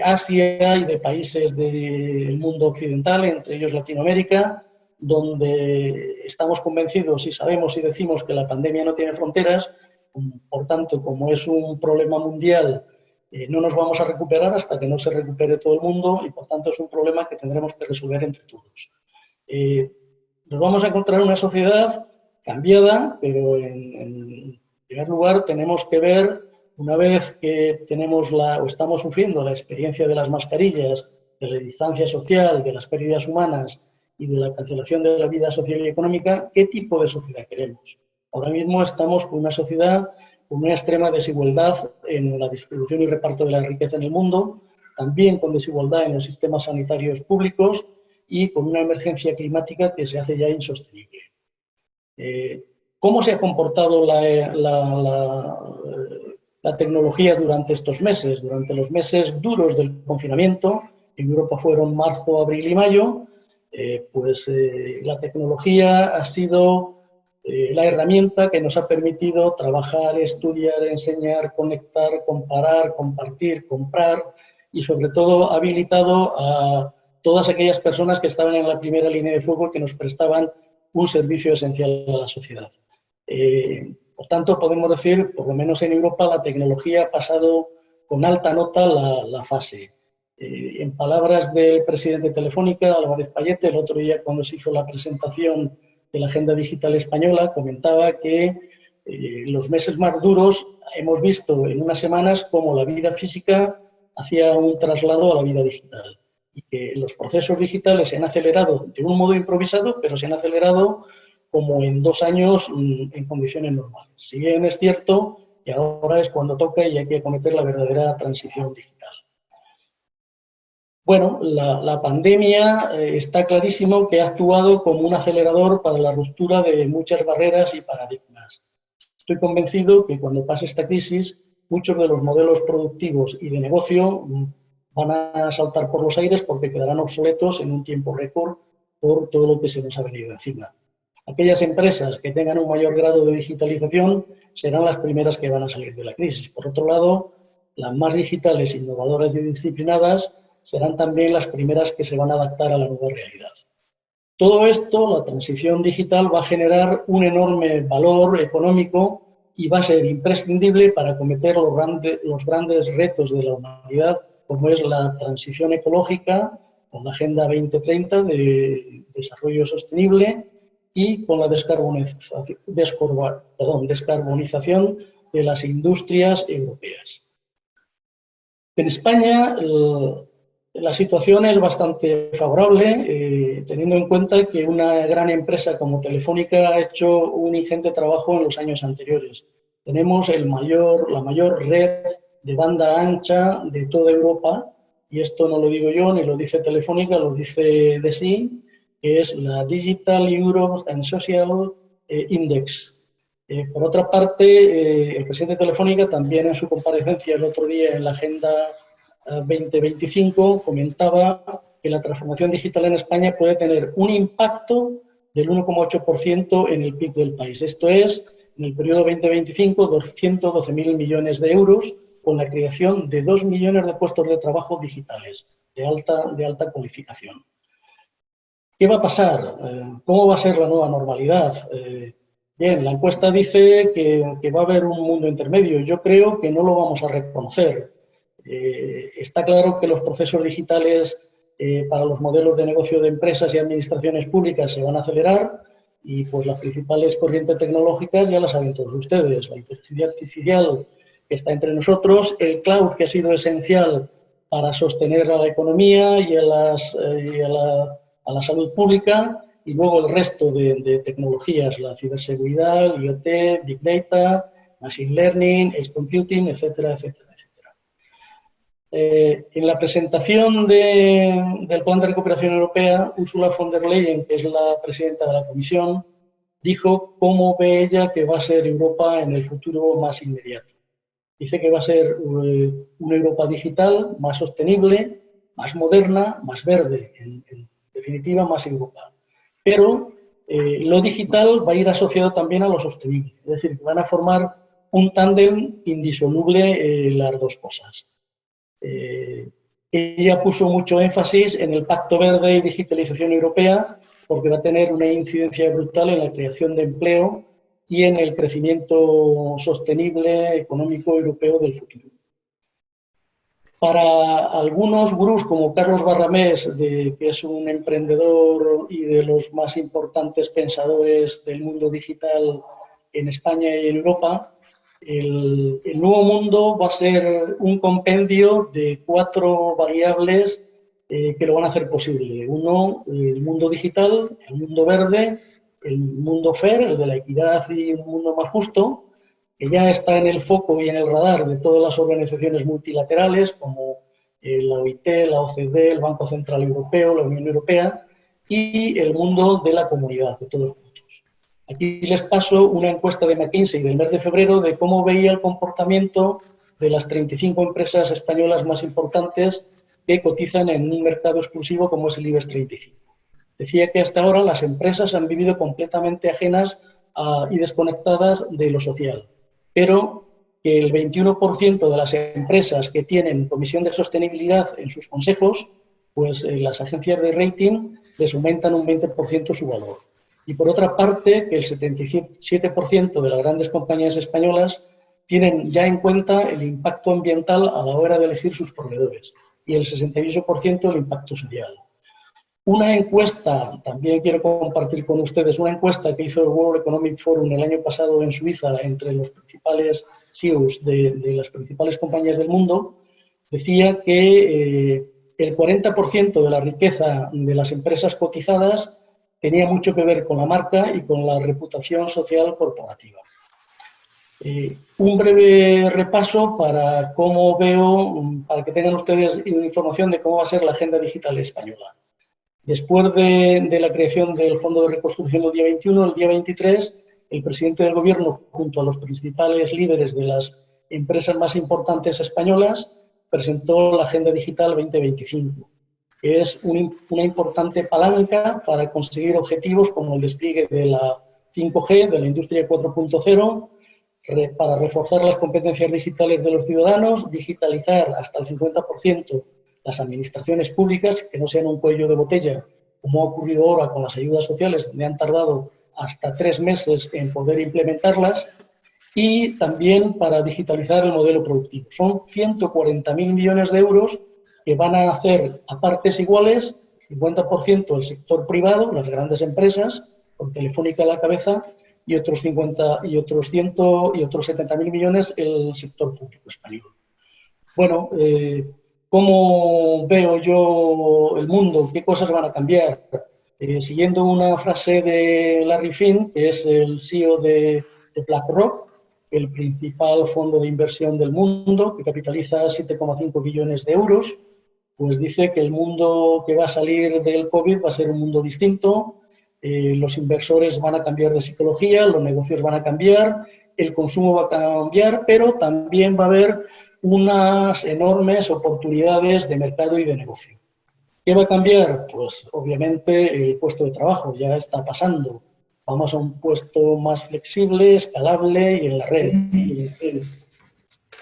Asia y de países del mundo occidental, entre ellos Latinoamérica, donde estamos convencidos y sabemos y decimos que la pandemia no tiene fronteras. Por tanto, como es un problema mundial, no nos vamos a recuperar hasta que no se recupere todo el mundo, y por tanto es un problema que tendremos que resolver entre todos. Nos vamos a encontrar una sociedad cambiada, pero en primer lugar tenemos que ver, una vez que tenemos o estamos sufriendo la experiencia de las mascarillas, de la distancia social, de las pérdidas humanas y de la cancelación de la vida social y económica, ¿qué tipo de sociedad queremos? Ahora mismo estamos con una sociedad con una extrema desigualdad en la distribución y reparto de la riqueza en el mundo, también con desigualdad en los sistemas sanitarios públicos y con una emergencia climática que se hace ya insostenible. ¿Cómo se ha comportado la tecnología durante estos meses? Durante los meses duros del confinamiento, en Europa fueron marzo, abril y mayo, la tecnología ha sido la herramienta que nos ha permitido trabajar, estudiar, enseñar, conectar, comparar, compartir, comprar y sobre todo ha habilitado a todas aquellas personas que estaban en la primera línea de fuego y que nos prestaban un servicio esencial a la sociedad. Por tanto, podemos decir, por lo menos en Europa, la tecnología ha pasado con alta nota la fase. En palabras del presidente de Telefónica, Álvarez Pallete, el otro día cuando se hizo la presentación de la Agenda Digital Española, comentaba que los meses más duros hemos visto en unas semanas cómo la vida física hacía un traslado a la vida digital y que los procesos digitales se han acelerado de un modo improvisado, pero se han acelerado como en 2 años en condiciones normales. Si bien es cierto que ahora es cuando toca y hay que acometer la verdadera transición digital. Bueno, la pandemia está clarísimo que ha actuado como un acelerador para la ruptura de muchas barreras y paradigmas. Estoy convencido que cuando pase esta crisis, muchos de los modelos productivos y de negocio van a saltar por los aires porque quedarán obsoletos en un tiempo récord por todo lo que se nos ha venido encima. Aquellas empresas que tengan un mayor grado de digitalización serán las primeras que van a salir de la crisis. Por otro lado, las más digitales, innovadoras y disciplinadas serán también las primeras que se van a adaptar a la nueva realidad. Todo esto, la transición digital, va a generar un enorme valor económico y va a ser imprescindible para acometer los grandes retos de la humanidad, como es la transición ecológica, con la Agenda 2030 de Desarrollo Sostenible y con la descarbonización de las industrias europeas. En España, la situación es bastante favorable, teniendo en cuenta que una gran empresa como Telefónica ha hecho un ingente trabajo en los años anteriores. Tenemos la mayor red de banda ancha de toda Europa, y esto no lo digo yo, ni lo dice Telefónica, lo dice DESI, que es la Digital Europe and Social Index. Por otra parte, el presidente de Telefónica también en su comparecencia el otro día en la Agenda 2025 comentaba que la transformación digital en España puede tener un impacto del 1,8% en el PIB del país. Esto es, en el periodo 2025, 212.000 millones de euros con la creación de 2 millones de puestos de trabajo digitales de alta cualificación. ¿Qué va a pasar? ¿Cómo va a ser la nueva normalidad? Bien, la encuesta dice que va a haber un mundo intermedio. Yo creo que no lo vamos a reconocer. Está claro que los procesos digitales para los modelos de negocio de empresas y administraciones públicas se van a acelerar y pues las principales corrientes tecnológicas ya las saben todos ustedes. La inteligencia artificial que está entre nosotros, el cloud que ha sido esencial para sostener a la economía y a la salud pública y luego el resto de tecnologías, la ciberseguridad, IoT, Big Data, Machine Learning, Edge Computing, etcétera, etcétera, etcétera. En la presentación del Plan de Recuperación Europea, Ursula von der Leyen, que es la presidenta de la Comisión, dijo cómo ve ella que va a ser Europa en el futuro más inmediato. Dice que va a ser una Europa digital, más sostenible, más moderna, más verde, en definitiva, más Europa. Pero lo digital va a ir asociado también a lo sostenible, es decir, que van a formar un tándem indisoluble las dos cosas. Ella puso mucho énfasis en el Pacto Verde y Digitalización Europea porque va a tener una incidencia brutal en la creación de empleo y en el crecimiento sostenible económico europeo del futuro. Para algunos gurús como Carlos Barramés, que es un emprendedor y de los más importantes pensadores del mundo digital en España y en Europa, el nuevo mundo va a ser un compendio de 4 variables que lo van a hacer posible. Uno, el mundo digital, el mundo verde, el mundo fair, el de la equidad y un mundo más justo, que ya está en el foco y en el radar de todas las organizaciones multilaterales como la OIT, la OCDE, el Banco Central Europeo, la Unión Europea, y el mundo de la comunidad, de todos juntos. Aquí les paso una encuesta de McKinsey del mes de febrero de cómo veía el comportamiento de las 35 empresas españolas más importantes que cotizan en un mercado exclusivo como es el IBEX 35. Decía que hasta ahora las empresas han vivido completamente ajenas y desconectadas de lo social, pero que el 21% de las empresas que tienen comisión de sostenibilidad en sus consejos, pues las agencias de rating les aumentan un 20% su valor. Y por otra parte, que el 77% de las grandes compañías españolas tienen ya en cuenta el impacto ambiental a la hora de elegir sus proveedores y el 68% el impacto social. Una encuesta, también quiero compartir con ustedes, una encuesta que hizo el World Economic Forum el año pasado en Suiza entre los principales CEOs de las principales compañías del mundo, decía que el 40% de la riqueza de las empresas cotizadas tenía mucho que ver con la marca y con la reputación social corporativa. Un breve repaso para cómo veo, para que tengan ustedes información de cómo va a ser la agenda digital española. Después de la creación del Fondo de Reconstrucción el día 21, el día 23, el presidente del Gobierno, junto a los principales líderes de las empresas más importantes españolas, presentó la Agenda Digital 2025, que es una importante palanca para conseguir objetivos como el despliegue de la 5G, de la industria 4.0, para reforzar las competencias digitales de los ciudadanos, digitalizar hasta el 50% las administraciones públicas, que no sean un cuello de botella, como ha ocurrido ahora con las ayudas sociales, donde han tardado hasta 3 meses en poder implementarlas, y también para digitalizar el modelo productivo. Son 140.000 millones de euros que van a hacer a partes iguales, 50% el sector privado, las grandes empresas, con Telefónica a la cabeza, y otros 70.000 millones el sector público español. Bueno, ¿cómo veo yo el mundo? ¿Qué cosas van a cambiar? Siguiendo una frase de Larry Fink, que es el CEO de BlackRock, el principal fondo de inversión del mundo, que capitaliza 7,5 billones de euros, pues dice que el mundo que va a salir del COVID va a ser un mundo distinto, los inversores van a cambiar de psicología, los negocios van a cambiar, el consumo va a cambiar, pero también va a haber unas enormes oportunidades de mercado y de negocio. ¿Qué va a cambiar? Pues obviamente el puesto de trabajo, ya está pasando. Vamos a un puesto más flexible, escalable y en la red.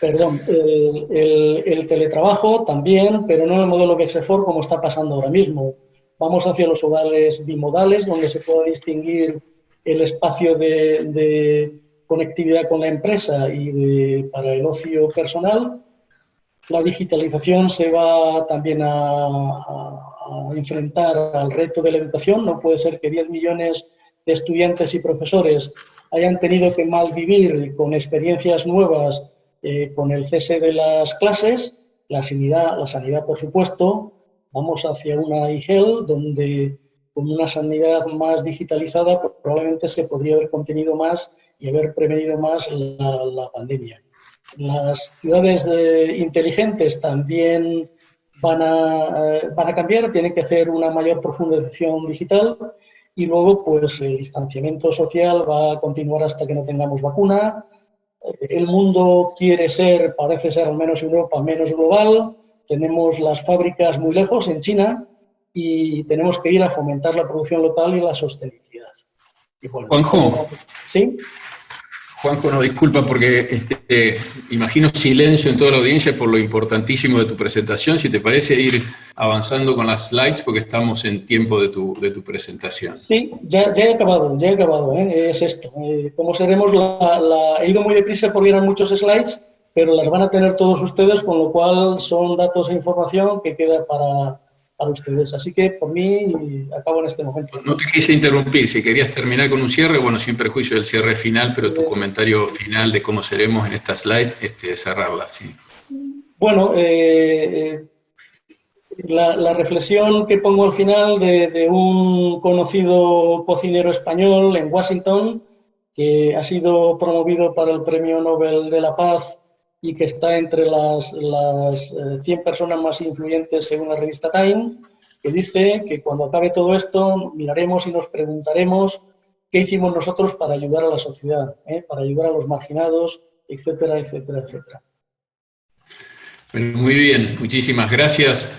El teletrabajo también, pero no en el modelo Bexefor como está pasando ahora mismo. Vamos hacia los hogares bimodales, donde se pueda distinguir el espacio de conectividad con la empresa y para el ocio personal. La digitalización se va también a enfrentar al reto de la educación. No puede ser que 10 millones de estudiantes y profesores hayan tenido que malvivir con experiencias nuevas, con el cese de las clases, la sanidad por supuesto. Vamos hacia una e-health donde con una sanidad más digitalizada pues, probablemente se podría haber contenido más y haber prevenido más la pandemia. Las ciudades inteligentes también van a cambiar, tienen que hacer una mayor profundización digital y luego pues el distanciamiento social va a continuar hasta que no tengamos vacuna. El mundo parece ser al menos en Europa, menos global. Tenemos las fábricas muy lejos, en China, y tenemos que ir a fomentar la producción local y la sostenibilidad. Y bueno, Juanjo, ¿sí? Juanjo, no, disculpa porque imagino silencio en toda la audiencia por lo importantísimo de tu presentación. Si te parece ir avanzando con las slides porque estamos en tiempo de tu presentación. Sí, ya he acabado, es esto. Como seremos, he ido muy deprisa porque eran muchos slides, pero las van a tener todos ustedes, con lo cual son datos e información que queda para ustedes. Así que, por mí, acabo en este momento. No te quise interrumpir. Si querías terminar con un cierre, bueno, sin perjuicio del cierre final, pero tu comentario final de cómo seremos en esta slide, cerrarla, sí. Bueno, la reflexión que pongo al final de un conocido cocinero español en Washington, que ha sido promovido para el Premio Nobel de la Paz y que está entre las 100 personas más influyentes según la revista Time, que dice que cuando acabe todo esto miraremos y nos preguntaremos qué hicimos nosotros para ayudar a la sociedad, para ayudar a los marginados, etcétera, etcétera, etcétera. Bueno, muy bien, muchísimas gracias.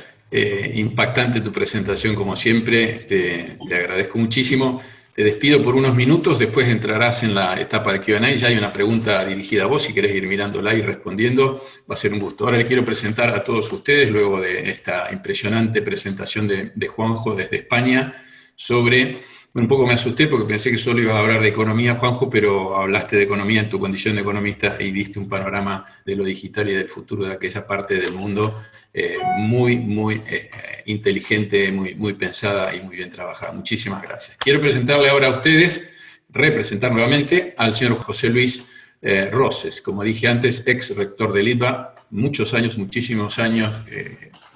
Impactante tu presentación como siempre, te agradezco muchísimo. Te despido por unos minutos, después entrarás en la etapa de Q&A. Ya hay una pregunta dirigida a vos, si querés ir mirándola y respondiendo, va a ser un gusto. Ahora le quiero presentar a todos ustedes, luego de esta impresionante presentación de Juanjo desde España, sobre... Un poco me asusté porque pensé que solo ibas a hablar de economía, Juanjo, pero hablaste de economía en tu condición de economista y diste un panorama de lo digital y del futuro de aquella parte del mundo muy inteligente, muy pensada y muy bien trabajada. Muchísimas gracias. Quiero presentarle ahora a ustedes, representar nuevamente al señor José Luis Roses, como dije antes, ex rector del ITBA, muchos años, muchísimos años,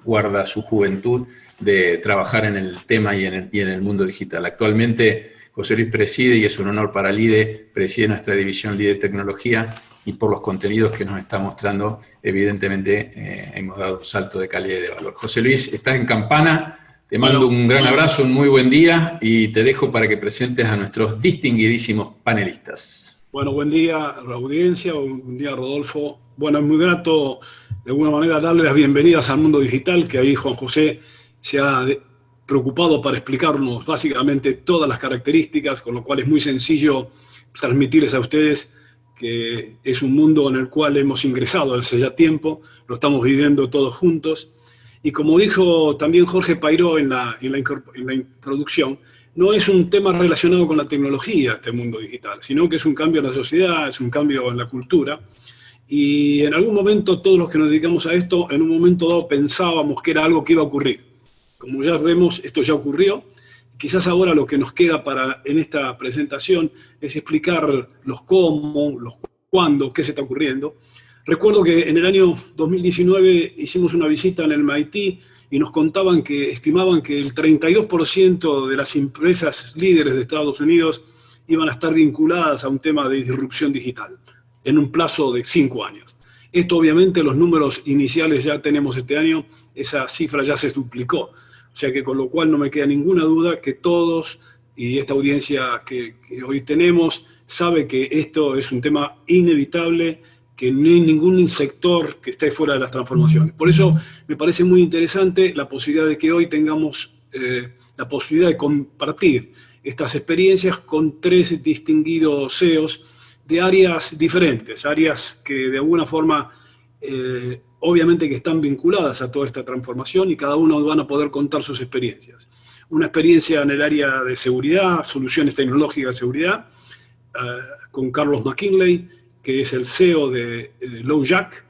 guarda su juventud de trabajar en el tema y en el mundo digital. Actualmente José Luis preside, y es un honor para LIDE, preside nuestra división LIDE Tecnología, y por los contenidos que nos está mostrando, evidentemente hemos dado un salto de calidad y de valor. José Luis, estás en Campana, te mando un gran abrazo, un muy buen día, y te dejo para que presentes a nuestros distinguidísimos panelistas. Bueno, buen día a la audiencia, buen día Rodolfo. Bueno, es muy grato de alguna manera darle las bienvenidas al mundo digital, que ahí Juan José se ha preocupado para explicarnos básicamente todas las características, con lo cual es muy sencillo transmitirles a ustedes que es un mundo en el cual hemos ingresado hace ya tiempo, lo estamos viviendo todos juntos, y como dijo también Jorge Pairó en la introducción, no es un tema relacionado con la tecnología, este mundo digital, sino que es un cambio en la sociedad, es un cambio en la cultura, y en algún momento todos los que nos dedicamos a esto, en un momento dado pensábamos que era algo que iba a ocurrir. Como ya vemos, esto ya ocurrió. Quizás ahora lo que nos queda en esta presentación es explicar los cómo, los cuándo, qué se está ocurriendo. Recuerdo que en el año 2019 hicimos una visita en el MIT y nos contaban que estimaban que el 32% de las empresas líderes de Estados Unidos iban a estar vinculadas a un tema de disrupción digital en un plazo de 5 años. Esto obviamente los números iniciales ya tenemos este año, esa cifra ya se duplicó. O sea que con lo cual no me queda ninguna duda que todos, y esta audiencia que hoy tenemos, sabe que esto es un tema inevitable, que no hay ningún sector que esté fuera de las transformaciones. Por eso me parece muy interesante la posibilidad de que hoy tengamos la posibilidad de compartir estas experiencias con 3 distinguidos CEOs de áreas diferentes, áreas que de alguna forma obviamente que están vinculadas a toda esta transformación y cada uno van a poder contar sus experiencias. Una experiencia en el área de seguridad, soluciones tecnológicas de seguridad, con Carlos McKinley, que es el CEO de LoJack.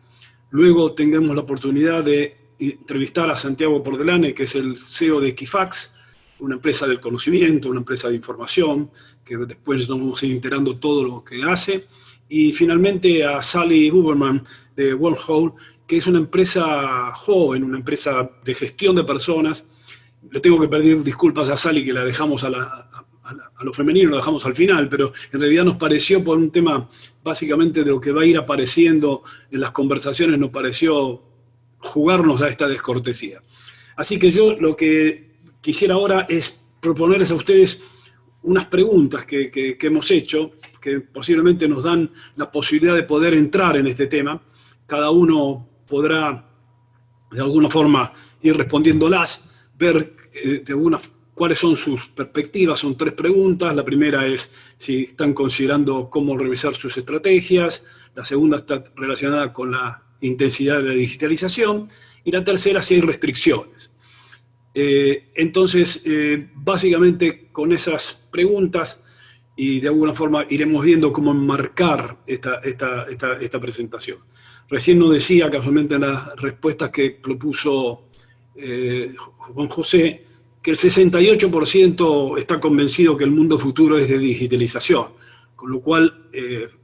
Luego tengamos la oportunidad de entrevistar a Santiago Pordelane, que es el CEO de Equifax, una empresa del conocimiento, una empresa de información, que después nos vamos a ir enterando todo lo que hace. Y finalmente a Sally Huberman de Wormhole, que es una empresa joven, una empresa de gestión de personas. Le tengo que pedir disculpas a Sally, que la dejamos a lo femenino, lo dejamos al final, pero en realidad nos pareció, por un tema básicamente de lo que va a ir apareciendo en las conversaciones, nos pareció jugarnos a esta descortesía. Así que yo lo que quisiera ahora es proponerles a ustedes unas preguntas que hemos hecho, que posiblemente nos dan la posibilidad de poder entrar en este tema. Cada uno podrá, de alguna forma, ir respondiéndolas, ver cuáles son sus perspectivas. Son 3 preguntas. La primera es si están considerando cómo revisar sus estrategias. La segunda está relacionada con la intensidad de la digitalización. Y la tercera, si hay restricciones. Entonces, básicamente con esas preguntas, y de alguna forma iremos viendo cómo enmarcar esta presentación. Recién nos decía, casualmente en las respuestas que propuso Juan José, que el 68% está convencido que el mundo futuro es de digitalización, con lo cual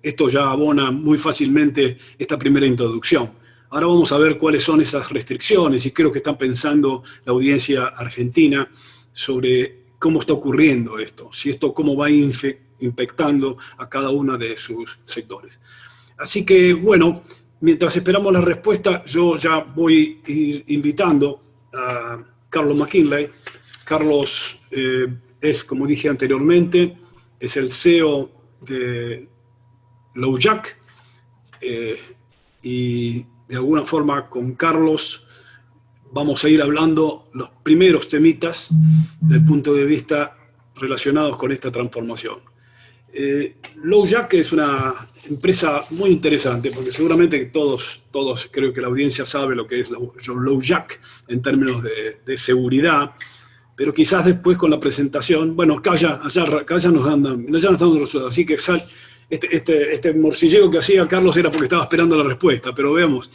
esto ya abona muy fácilmente esta primera introducción. Ahora vamos a ver cuáles son esas restricciones, y creo que están pensando la audiencia argentina sobre cómo está ocurriendo esto, si esto cómo va impactando a cada uno de sus sectores. Así que, bueno, mientras esperamos la respuesta, yo ya voy a ir invitando Carlos McKinley. Carlos es, como dije anteriormente, es el CEO de LoJack, y de alguna forma con Carlos vamos a ir hablando los primeros temitas desde el punto de vista relacionados con esta transformación. LoJack es una empresa muy interesante, porque seguramente todos creo que la audiencia sabe lo que es LoJack en términos de seguridad, pero quizás después con la presentación, bueno, acá ya nos andan resueltos, así que este morcilleo que hacía Carlos era porque estaba esperando la respuesta, pero veamos.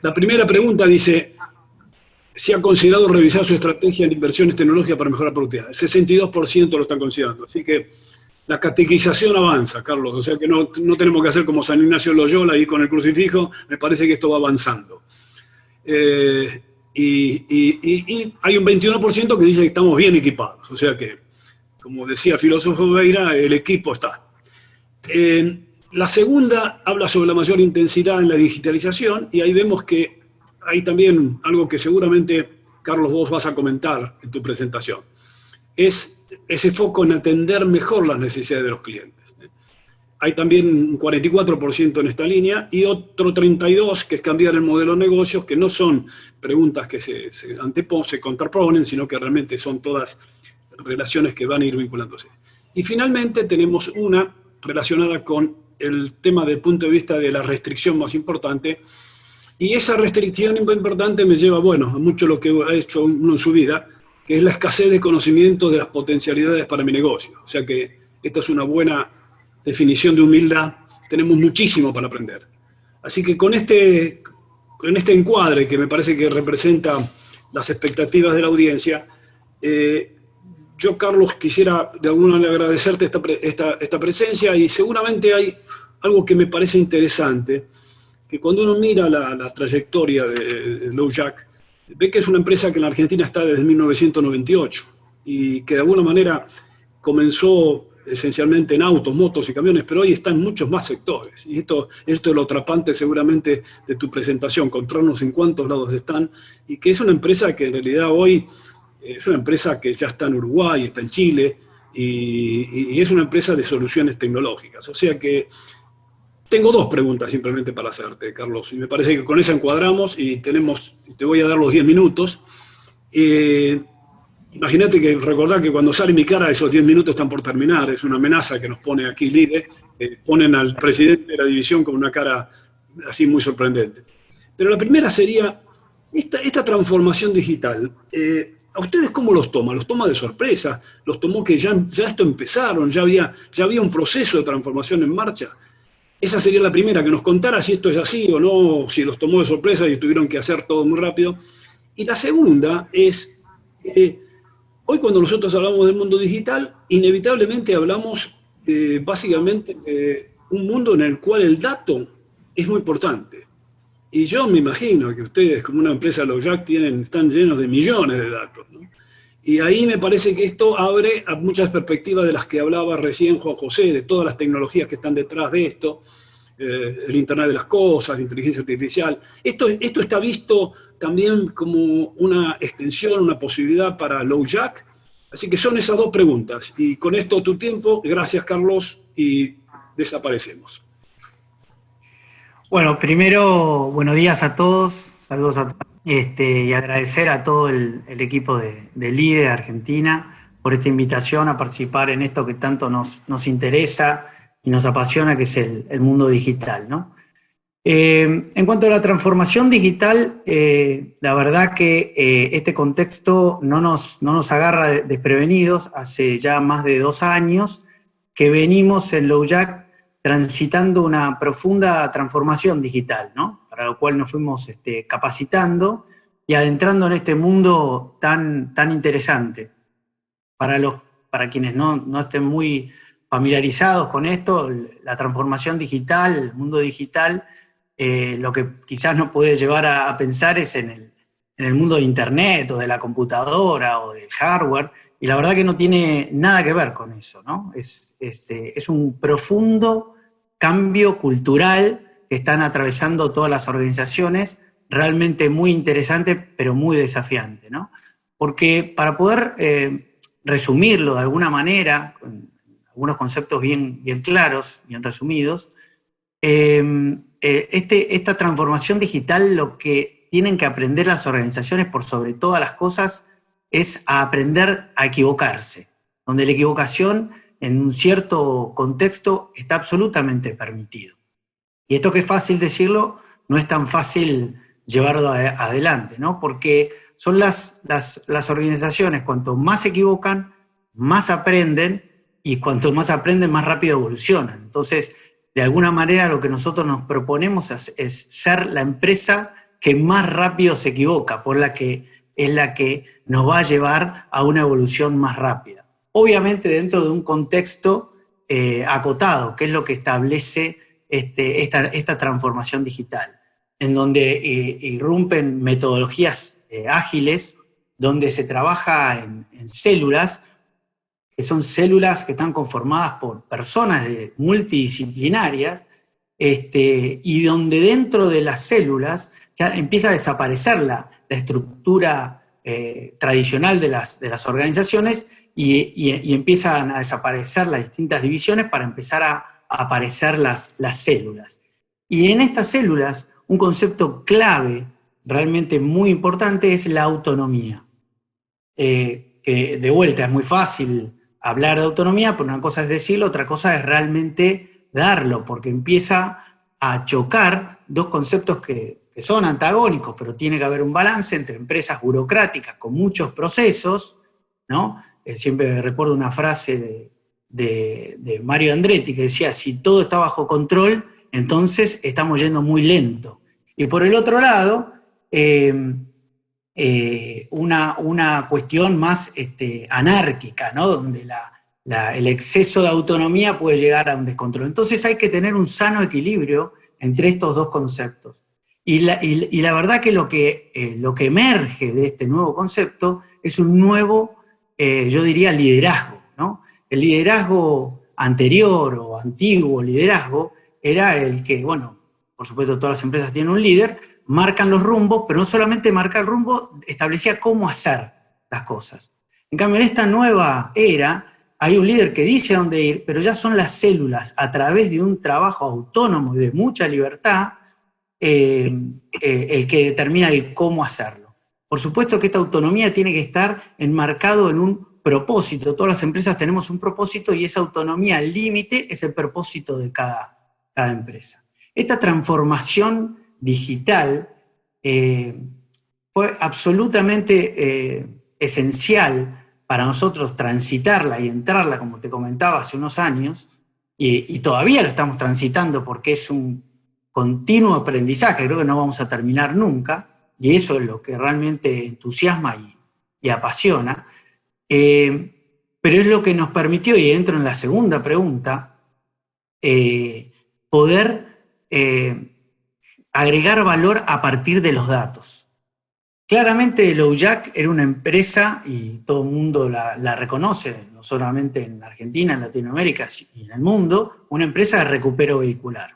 La primera pregunta dice, si ha considerado revisar su estrategia en inversiones tecnológicas para mejorar la productividad. El 62% lo están considerando, así que la catequización avanza, Carlos, o sea que no tenemos que hacer como San Ignacio Loyola ahí con el crucifijo, me parece que esto va avanzando. Y hay un 21% que dice que estamos bien equipados, o sea que, como decía el filósofo Beira, el equipo está. La segunda habla sobre la mayor intensidad en la digitalización, y ahí vemos que hay también algo que seguramente, Carlos, vos vas a comentar en tu presentación. Es ese foco en atender mejor las necesidades de los clientes. Hay también un 44% en esta línea y otro 32% que es cambiar el modelo de negocios, que no son preguntas que se contraponen, sino que realmente son todas relaciones que van a ir vinculándose. Y finalmente tenemos una relacionada con el tema del punto de vista de la restricción más importante, y esa restricción importante me lleva, bueno, a mucho lo que ha hecho uno en su vida, que es la escasez de conocimiento de las potencialidades para mi negocio. O sea que esta es una buena definición de humildad, tenemos muchísimo para aprender. Así que con este encuadre, que me parece que representa las expectativas de la audiencia, yo, Carlos, quisiera de alguna manera agradecerte esta presencia, y seguramente hay algo que me parece interesante, que cuando uno mira la trayectoria de LoJack, ve que es una empresa que en la Argentina está desde 1998 y que de alguna manera comenzó esencialmente en autos, motos y camiones, pero hoy está en muchos más sectores. Y esto es lo atrapante seguramente de tu presentación, encontrarnos en cuántos lados están, y que es una empresa que en realidad hoy es una empresa que ya está en Uruguay, está en Chile, y es una empresa de soluciones tecnológicas. O sea que tengo dos preguntas simplemente para hacerte, Carlos, y me parece que con eso encuadramos y te voy a dar los 10 minutos. Imagínate que recordar que cuando sale mi cara esos 10 minutos están por terminar, es una amenaza que nos pone aquí LIDE, ponen al presidente de la división con una cara así muy sorprendente. Pero la primera sería, esta transformación digital, ¿a ustedes cómo los toma? ¿Los toma de sorpresa? ¿Los tomó que ya esto empezaron? ¿Ya había un proceso de transformación en marcha? Esa sería la primera, que nos contara si esto es así o no, si los tomó de sorpresa y tuvieron que hacer todo muy rápido. Y la segunda es, hoy cuando nosotros hablamos del mundo digital, inevitablemente hablamos básicamente de un mundo en el cual el dato es muy importante. Y yo me imagino que ustedes, como una empresa LoJack, están llenos de millones de datos, ¿no? Y ahí me parece que esto abre a muchas perspectivas de las que hablaba recién Juan José, de todas las tecnologías que están detrás de esto, el Internet de las Cosas, la inteligencia artificial. Esto está visto también como una extensión, una posibilidad para LoJack. Así que son esas dos preguntas. Y con esto tu tiempo, gracias Carlos, y desaparecemos. Bueno, primero, buenos días a todos, saludos a todos. Y agradecer a todo el equipo de LIDE Argentina por esta invitación a participar en esto que tanto nos interesa y nos apasiona, que es el mundo digital, ¿no? En cuanto a la transformación digital, la verdad que este contexto no nos agarra desprevenidos. Hace ya más de 2 años que venimos en LoJack transitando una profunda transformación digital, ¿no? Para lo cual nos fuimos capacitando y adentrando en este mundo tan interesante. Para quienes no estén muy familiarizados con esto, la transformación digital, el mundo digital, lo que quizás nos puede llevar a pensar es en el mundo de Internet o de la computadora o del hardware, y la verdad que no tiene nada que ver con eso, ¿no? Es un profundo cambio cultural que están atravesando todas las organizaciones realmente muy interesante, pero muy desafiante, ¿no? Porque para poder resumirlo de alguna manera, con algunos conceptos bien claros, bien resumidos, esta transformación digital, lo que tienen que aprender las organizaciones por sobre todas las cosas es a aprender a equivocarse, donde la equivocación en un cierto contexto está absolutamente permitido. Y esto que es fácil decirlo, no es tan fácil llevarlo adelante, ¿no? Porque son las organizaciones, cuanto más se equivocan, más aprenden, y cuanto más aprenden, más rápido evolucionan. Entonces, de alguna manera, lo que nosotros nos proponemos es ser la empresa que más rápido se equivoca, es la que nos va a llevar a una evolución más rápida. Obviamente dentro de un contexto acotado, que es lo que establece esta transformación digital, en donde irrumpen metodologías ágiles, donde se trabaja en células, que son células que están conformadas por personas multidisciplinarias, y donde dentro de las células ya empieza a desaparecer la estructura tradicional de las organizaciones y empiezan a desaparecer las distintas divisiones para empezar a aparecer las células. Y en estas células, un concepto clave, realmente muy importante, es la autonomía. Que de vuelta es muy fácil hablar de autonomía, pero una cosa es decirlo, otra cosa es realmente darlo, porque empieza a chocar dos conceptos que son antagónicos, pero tiene que haber un balance entre empresas burocráticas con muchos procesos, ¿no? Siempre recuerdo una frase de Mario Andretti que decía, si todo está bajo control, entonces estamos yendo muy lento. Y por el otro lado, una cuestión más anárquica, ¿no? Donde el exceso de autonomía puede llegar a un descontrol. Entonces hay que tener un sano equilibrio entre estos dos conceptos. Y la verdad que lo que emerge de este nuevo concepto es un nuevo, yo diría, liderazgo, ¿no? El liderazgo anterior o antiguo liderazgo era el que, bueno, por supuesto todas las empresas tienen un líder, marcan los rumbos, pero no solamente marcar el rumbo, establecía cómo hacer las cosas. En cambio, en esta nueva era, hay un líder que dice a dónde ir, pero ya son las células, a través de un trabajo autónomo y de mucha libertad, el que determina el cómo hacerlo. Por supuesto que esta autonomía tiene que estar enmarcado en un propósito. Todas las empresas tenemos un propósito y esa autonomía al límite es el propósito de cada empresa. Esta transformación digital fue absolutamente esencial para nosotros transitarla y entrarla, como te comentaba, hace unos años, y todavía la estamos transitando porque es un continuo aprendizaje, creo que no vamos a terminar nunca, y eso es lo que realmente entusiasma y apasiona, pero es lo que nos permitió, y entro en la segunda pregunta, poder agregar valor a partir de los datos. Claramente LOUJAC era una empresa, y todo el mundo la reconoce, no solamente en Argentina, en Latinoamérica y en el mundo, una empresa de recupero vehicular.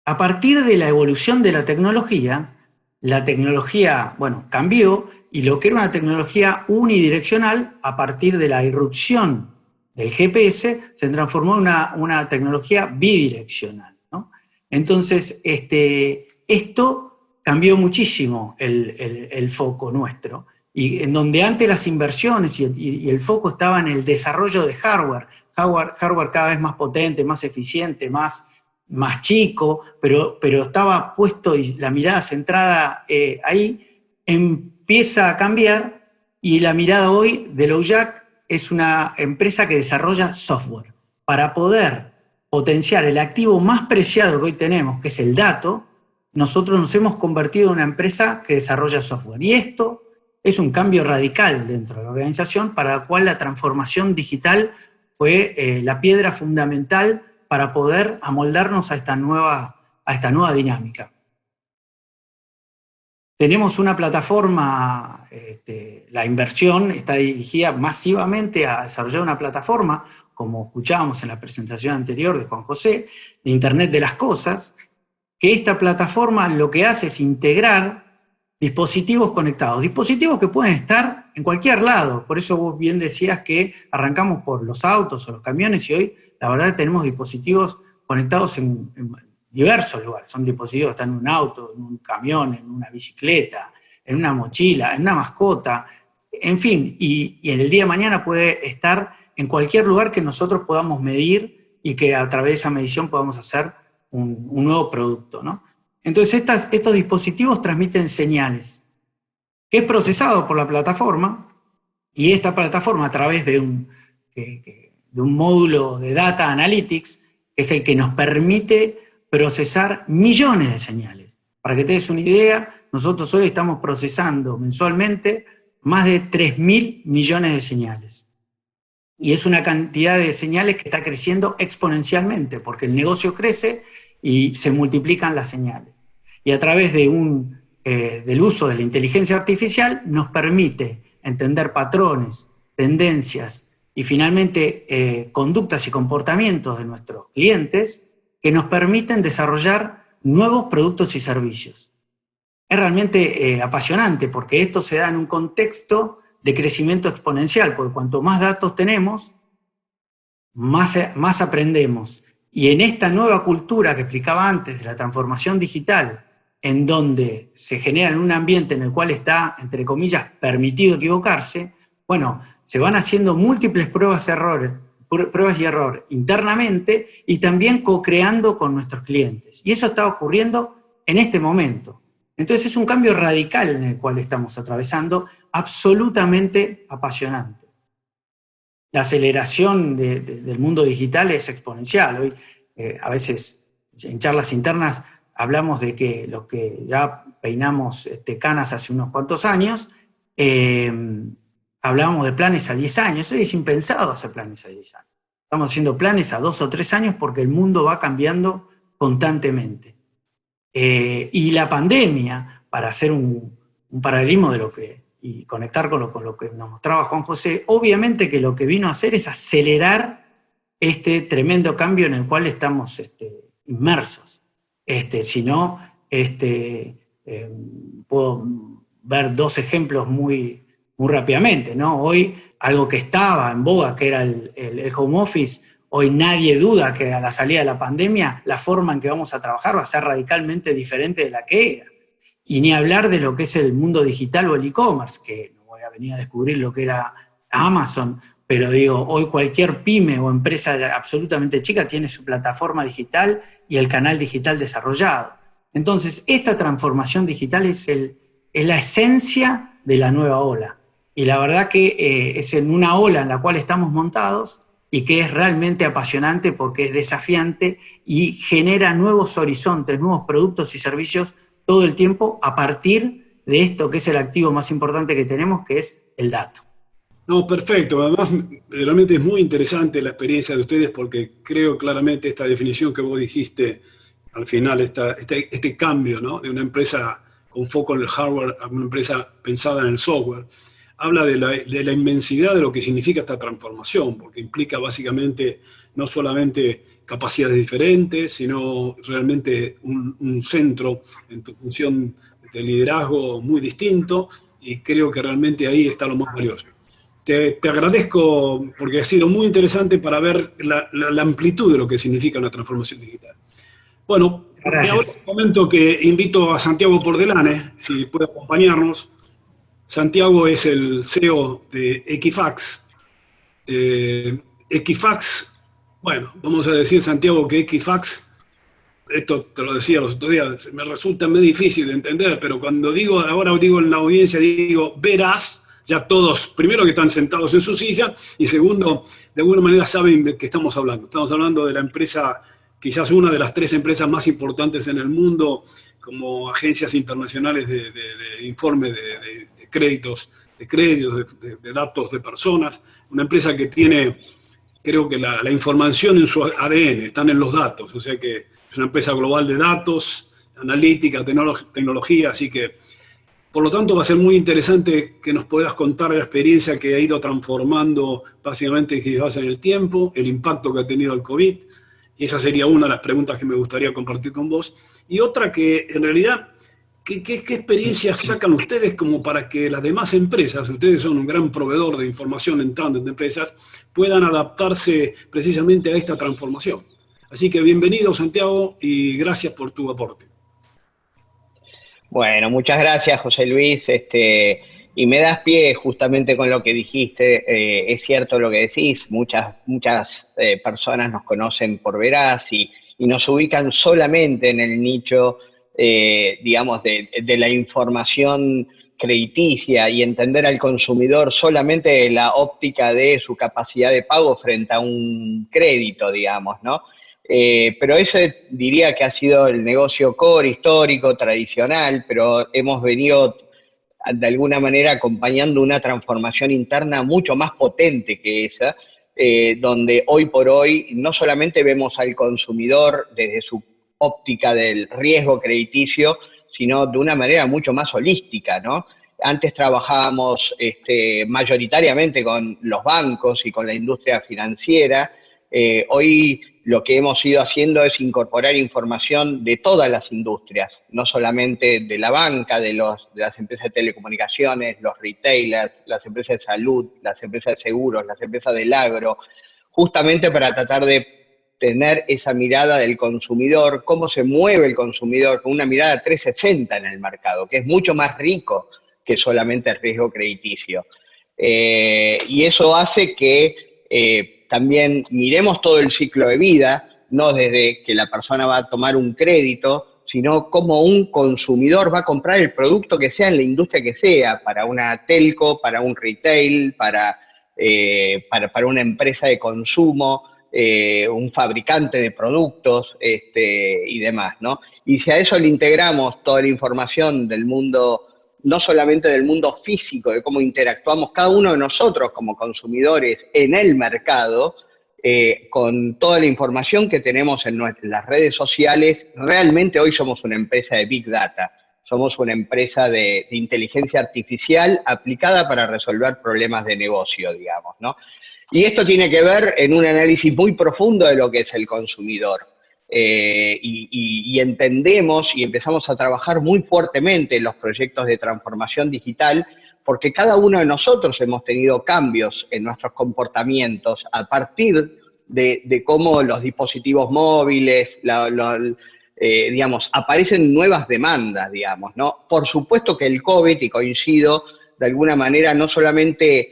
A partir de la evolución de la tecnología, bueno, cambió, y lo que era una tecnología unidireccional, a partir de la irrupción del GPS, se transformó en una tecnología bidireccional, ¿no? Entonces, esto cambió muchísimo el foco nuestro, y en donde antes las inversiones y el foco estaba en el desarrollo de hardware cada vez más potente, más eficiente, más chico, pero estaba puesto y la mirada centrada ahí, empieza a cambiar, y la mirada hoy de LOUJAC es una empresa que desarrolla software para poder potenciar el activo más preciado que hoy tenemos, que es el dato. Nosotros nos hemos convertido en una empresa que desarrolla software, y esto es un cambio radical dentro de la organización, para la cual la transformación digital fue la piedra fundamental para poder amoldarnos a esta nueva dinámica. Tenemos una plataforma, la inversión está dirigida masivamente a desarrollar una plataforma, como escuchábamos en la presentación anterior de Juan José, de Internet de las Cosas, que esta plataforma lo que hace es integrar dispositivos conectados, dispositivos que pueden estar en cualquier lado. Por eso vos bien decías que arrancamos por los autos o los camiones y hoy la verdad tenemos dispositivos conectados en diversos lugares. Son dispositivos que están en un auto, en un camión, en una bicicleta, en una mochila, en una mascota, en fin, y en el día de mañana puede estar en cualquier lugar que nosotros podamos medir y que a través de esa medición podamos hacer un nuevo producto, ¿no? Entonces estos dispositivos transmiten señales, que es procesado por la plataforma, y esta plataforma a través de un módulo de Data Analytics, que es el que nos permite procesar millones de señales. Para que te des una idea, nosotros hoy estamos procesando mensualmente más de 3.000 millones de señales. Y es una cantidad de señales que está creciendo exponencialmente, porque el negocio crece y se multiplican las señales. Y a través del uso de la inteligencia artificial nos permite entender patrones, tendencias y finalmente conductas y comportamientos de nuestros clientes que nos permiten desarrollar nuevos productos y servicios. Es realmente apasionante porque esto se da en un contexto de crecimiento exponencial, porque cuanto más datos tenemos, más aprendemos. Y en esta nueva cultura que explicaba antes de la transformación digital, en donde se genera en un ambiente en el cual está, entre comillas, permitido equivocarse, bueno, se van haciendo múltiples pruebas y error internamente y también co-creando con nuestros clientes. Y eso está ocurriendo en este momento. Entonces es un cambio radical en el cual estamos atravesando, absolutamente apasionante. La aceleración del mundo digital es exponencial. Hoy, a veces, en charlas internas, hablamos de que los que ya peinamos canas hace unos cuantos años, hablábamos de planes a 10 años. Hoy es impensado hacer planes a 10 años. Estamos haciendo planes a 2 o 3 años porque el mundo va cambiando constantemente. Y la pandemia, para hacer un paralelismo de lo que, y conectar con lo que nos mostraba Juan José, obviamente que lo que vino a hacer es acelerar este tremendo cambio en el cual estamos inmersos. Si no, puedo ver 2 ejemplos muy rápidamente, ¿no? Hoy, algo que estaba en boga, que era el home office, hoy nadie duda que a la salida de la pandemia la forma en que vamos a trabajar va a ser radicalmente diferente de la que era. Y ni hablar de lo que es el mundo digital o el e-commerce, que no voy a venir a descubrir lo que era Amazon, pero digo, hoy cualquier pyme o empresa absolutamente chica tiene su plataforma digital y el canal digital desarrollado. Entonces, esta transformación digital es la esencia de la nueva ola. Y la verdad que es en una ola en la cual estamos montados y que es realmente apasionante porque es desafiante y genera nuevos horizontes, nuevos productos y servicios todo el tiempo a partir de esto que es el activo más importante que tenemos, que es el dato. No, perfecto. Además, realmente es muy interesante la experiencia de ustedes porque creo claramente esta definición que vos dijiste al final, este cambio, ¿no? De una empresa con foco en el hardware a una empresa pensada en el software, habla de la inmensidad de lo que significa esta transformación, porque implica básicamente no solamente capacidades diferentes, sino realmente un centro en tu función de liderazgo muy distinto, y creo que realmente ahí está lo más valioso. Te agradezco porque ha sido muy interesante para ver la amplitud de lo que significa una transformación digital. Bueno, ahora momento que invito a Santiago Pordelane, si puede acompañarnos. Santiago es el CEO de Equifax. Equifax, bueno, vamos a decir, Santiago, que Equifax, esto te lo decía los otros días, me resulta muy difícil de entender, pero cuando ahora digo en la audiencia, digo, verás, ya todos, primero que están sentados en su silla, y segundo, de alguna manera saben de qué estamos hablando. Estamos hablando de la empresa, quizás una de las 3 empresas más importantes en el mundo, como agencias internacionales de informe de créditos, de datos de personas, una empresa que tiene, creo que la información en su ADN, están en los datos, o sea que es una empresa global de datos, analítica, tecnología, así que, por lo tanto, va a ser muy interesante que nos puedas contar la experiencia que ha ido transformando básicamente en el tiempo, el impacto que ha tenido el COVID, Y esa sería una de las preguntas que me gustaría compartir con vos. Y otra que, en realidad, ¿qué experiencias sacan ustedes como para que las demás empresas, ustedes son un gran proveedor de información en tantas empresas, puedan adaptarse precisamente a esta transformación? Así que bienvenido, Santiago, y gracias por tu aporte. Bueno, muchas gracias, José Luis. Y me das pie justamente con lo que dijiste. Es cierto lo que decís, muchas personas nos conocen por Veraz y nos ubican solamente en el nicho, digamos, de la información crediticia y entender al consumidor solamente de la óptica de su capacidad de pago frente a un crédito, digamos, ¿no? Pero ese diría que ha sido el negocio core, histórico, tradicional, pero hemos venido de alguna manera acompañando una transformación interna mucho más potente que esa, donde hoy por hoy no solamente vemos al consumidor desde su óptica del riesgo crediticio, sino de una manera mucho más holística, ¿no? Antes trabajábamos mayoritariamente con los bancos y con la industria financiera. Hoy lo que hemos ido haciendo es incorporar información de todas las industrias, no solamente de la banca, de las empresas de telecomunicaciones, los retailers, las empresas de salud, las empresas de seguros, las empresas del agro, justamente para tratar de tener esa mirada del consumidor, cómo se mueve el consumidor, con una mirada 360 en el mercado, que es mucho más rico que solamente el riesgo crediticio. Y eso hace que también miremos todo el ciclo de vida, no desde que la persona va a tomar un crédito, sino como un consumidor va a comprar el producto que sea en la industria que sea, para una telco, para un retail, para una empresa de consumo, un fabricante de productos y demás, ¿no? Y si a eso le integramos toda la información del mundo, no solamente del mundo físico, de cómo interactuamos cada uno de nosotros como consumidores en el mercado, con toda la información que tenemos en las redes sociales, realmente hoy somos una empresa de Big Data, somos una empresa de inteligencia artificial aplicada para resolver problemas de negocio, digamos, ¿no? Y esto tiene que ver en un análisis muy profundo de lo que es el consumidor. Y entendemos y empezamos a trabajar muy fuertemente en los proyectos de transformación digital, porque cada uno de nosotros hemos tenido cambios en nuestros comportamientos a partir de cómo los dispositivos móviles, digamos, aparecen nuevas demandas, digamos, ¿no? Por supuesto que el COVID, y coincido, de alguna manera no solamente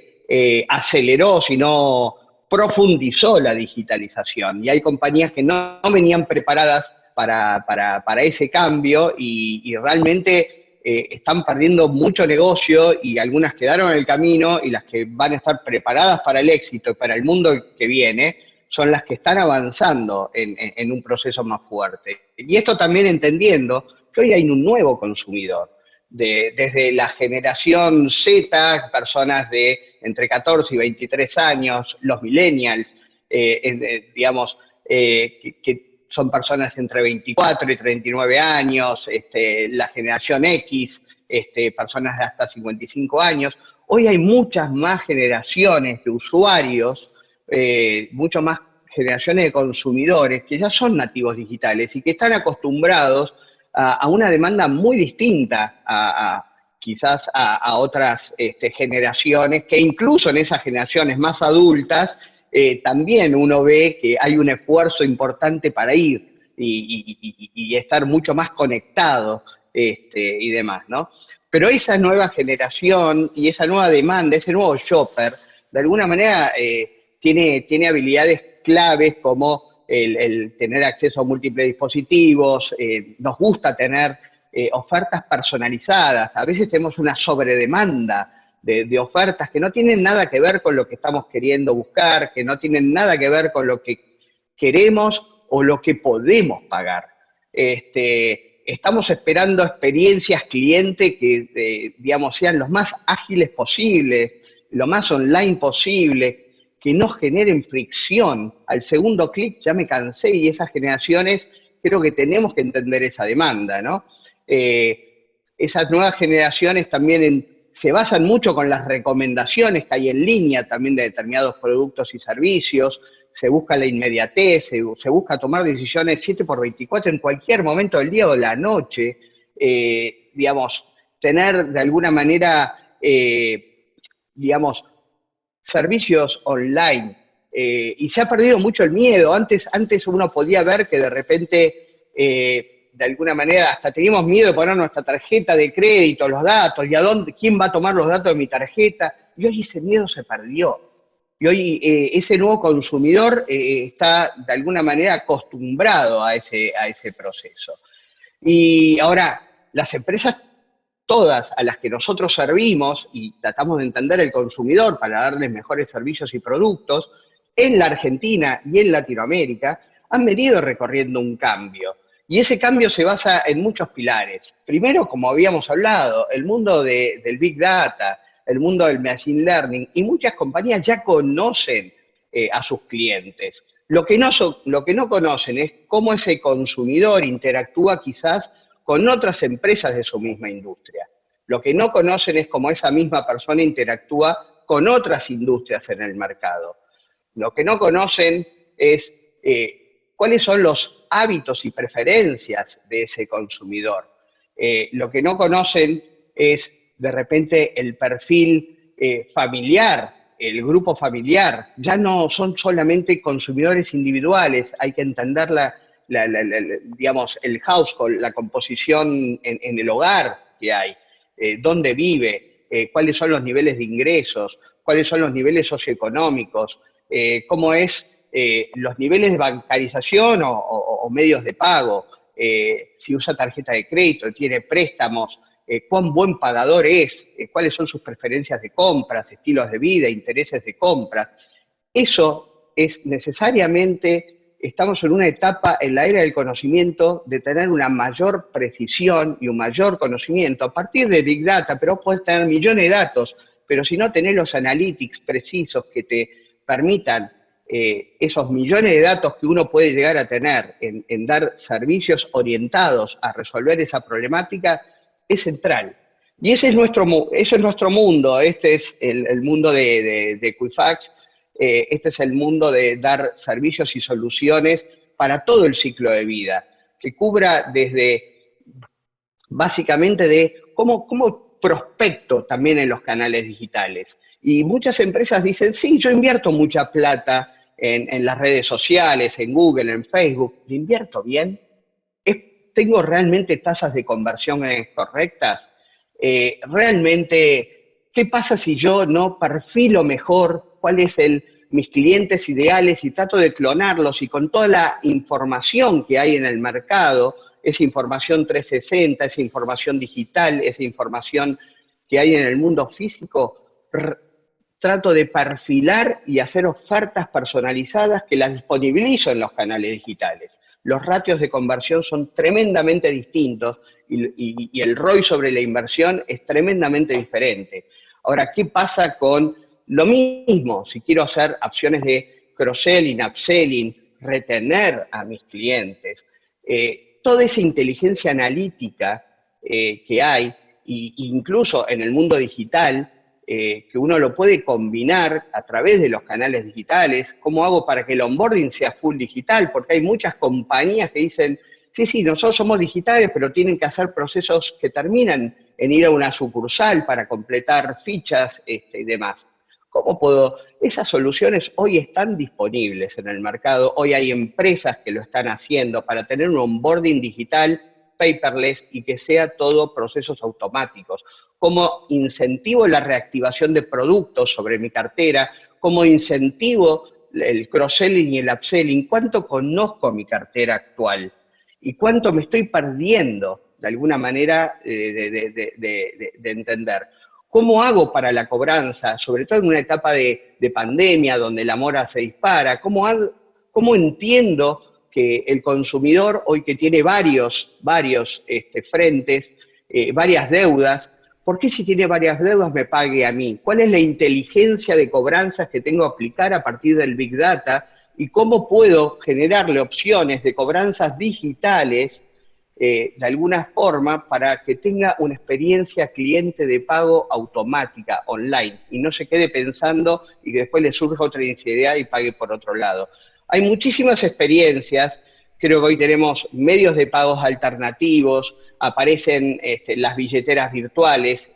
aceleró, sino profundizó la digitalización, y hay compañías que no venían preparadas para ese cambio y realmente están perdiendo mucho negocio, y algunas quedaron en el camino, y las que van a estar preparadas para el éxito y para el mundo que viene son las que están avanzando en un proceso más fuerte. Y esto también entendiendo que hoy hay un nuevo consumidor, desde la generación Z, personas de entre 14 y 23 años, los millennials, digamos, que son personas entre 24 y 39 años, la generación X, personas de hasta 55 años. Hoy hay muchas más generaciones de usuarios, muchas más generaciones de consumidores que ya son nativos digitales y que están acostumbrados a una demanda muy distinta quizás a otras generaciones, que incluso en esas generaciones más adultas también uno ve que hay un esfuerzo importante para ir y estar mucho más conectado y demás, ¿no? Pero esa nueva generación y esa nueva demanda, ese nuevo shopper, de alguna manera tiene habilidades claves como el tener acceso a múltiples dispositivos, nos gusta tener ofertas personalizadas. A veces tenemos una sobredemanda de ofertas que no tienen nada que ver con lo que estamos queriendo buscar, que no tienen nada que ver con lo que queremos o lo que podemos pagar. Estamos esperando experiencias cliente que, digamos, sean los más ágiles posibles, lo más online posible, que no generen fricción. Al segundo clic ya me cansé, y esas generaciones creo que tenemos que entender esa demanda, ¿no? Esas nuevas generaciones también se basan mucho con las recomendaciones que hay en línea también de determinados productos y servicios, se busca la inmediatez, se busca tomar decisiones 7x24 en cualquier momento del día o de la noche, digamos, tener de alguna manera, digamos, servicios online. Y se ha perdido mucho el miedo. Antes uno podía ver que de repente, de alguna manera, hasta teníamos miedo de poner nuestra tarjeta de crédito, los datos, y quién va a tomar los datos de mi tarjeta. Y hoy ese miedo se perdió. Y hoy ese nuevo consumidor está de alguna manera acostumbrado a ese proceso. Y ahora, las empresas todas a las que nosotros servimos y tratamos de entender el consumidor para darles mejores servicios y productos, en la Argentina y en Latinoamérica, han venido recorriendo un cambio. Y ese cambio se basa en muchos pilares. Primero, como habíamos hablado, el mundo del Big Data, el mundo del Machine Learning, y muchas compañías ya conocen a sus clientes. Lo que no conocen es cómo ese consumidor interactúa quizás con otras empresas de su misma industria. Lo que no conocen es cómo esa misma persona interactúa con otras industrias en el mercado. Lo que no conocen es cuáles son los hábitos y preferencias de ese consumidor. Lo que no conocen es, de repente, el perfil familiar, el grupo familiar. Ya no son solamente consumidores individuales, hay que entender digamos, el household, la composición en el hogar que hay, dónde vive, cuáles son los niveles de ingresos, cuáles son los niveles socioeconómicos, cómo es los niveles de bancarización o medios de pago, si usa tarjeta de crédito, tiene préstamos, cuán buen pagador es, cuáles son sus preferencias de compras, estilos de vida, intereses de compras. Eso es necesariamente, estamos en una etapa en la era del conocimiento de tener una mayor precisión y un mayor conocimiento a partir de Big Data, pero puedes tener millones de datos, pero si no tenés los analytics precisos que te permitan esos millones de datos que uno puede llegar a tener en dar servicios orientados a resolver esa problemática, es central. Y ese es nuestro mundo, este es el mundo de Equifax, este es el mundo de dar servicios y soluciones para todo el ciclo de vida, que cubra desde, básicamente, de cómo prospecto también en los canales digitales. Y muchas empresas dicen, sí, yo invierto mucha plata en las redes sociales, en Google, en Facebook, ¿le invierto bien? ¿Tengo realmente tasas de conversión correctas? ¿Realmente qué pasa si yo no perfilo mejor cuáles mis clientes ideales y trato de clonarlos y con toda la información que hay en el mercado, esa información 360, esa información digital, esa información que hay en el mundo físico, trato de perfilar y hacer ofertas personalizadas que las disponibilizo en los canales digitales? Los ratios de conversión son tremendamente distintos y el ROI sobre la inversión es tremendamente diferente. Ahora, ¿qué pasa con lo mismo? Si quiero hacer acciones de cross-selling, upselling, retener a mis clientes, toda esa inteligencia analítica que hay, incluso en el mundo digital, que uno lo puede combinar a través de los canales digitales. ¿Cómo hago para que el onboarding sea full digital? Porque hay muchas compañías que dicen, sí, nosotros somos digitales, pero tienen que hacer procesos que terminan en ir a una sucursal para completar fichas y demás. ¿Cómo puedo? Esas soluciones hoy están disponibles en el mercado, hoy hay empresas que lo están haciendo para tener un onboarding digital paperless y que sea todo procesos automáticos. Cómo incentivo la reactivación de productos sobre mi cartera, cómo incentivo el cross-selling y el upselling, cuánto conozco mi cartera actual y cuánto me estoy perdiendo, de alguna manera, de entender. ¿Cómo hago para la cobranza, sobre todo en una etapa de pandemia donde la mora se dispara? ¿Cómo entiendo que el consumidor, hoy que tiene varios frentes, varias deudas, ¿por qué si tiene varias deudas me pague a mí? ¿Cuál es la inteligencia de cobranzas que tengo que aplicar a partir del Big Data? ¿Y cómo puedo generarle opciones de cobranzas digitales de alguna forma para que tenga una experiencia cliente de pago automática, online, y no se quede pensando y que después le surja otra idea y pague por otro lado. Hay muchísimas experiencias, creo que hoy tenemos medios de pagos alternativos, aparecen las billeteras virtuales,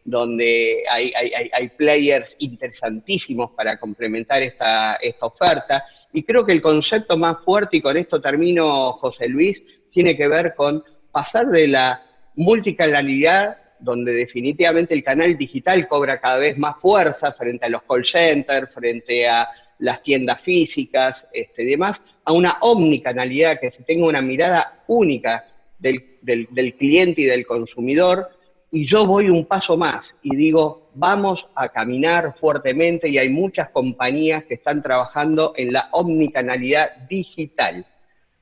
donde hay players interesantísimos para complementar esta oferta, y creo que el concepto más fuerte, y con esto termino, José Luis, tiene que ver con pasar de la multicanalidad, donde definitivamente el canal digital cobra cada vez más fuerza frente a los call centers, frente a las tiendas físicas y demás, a una omnicanalidad, que se tenga una mirada única del cliente y del consumidor. Y yo voy un paso más y digo, vamos a caminar fuertemente, y hay muchas compañías que están trabajando en la omnicanalidad digital,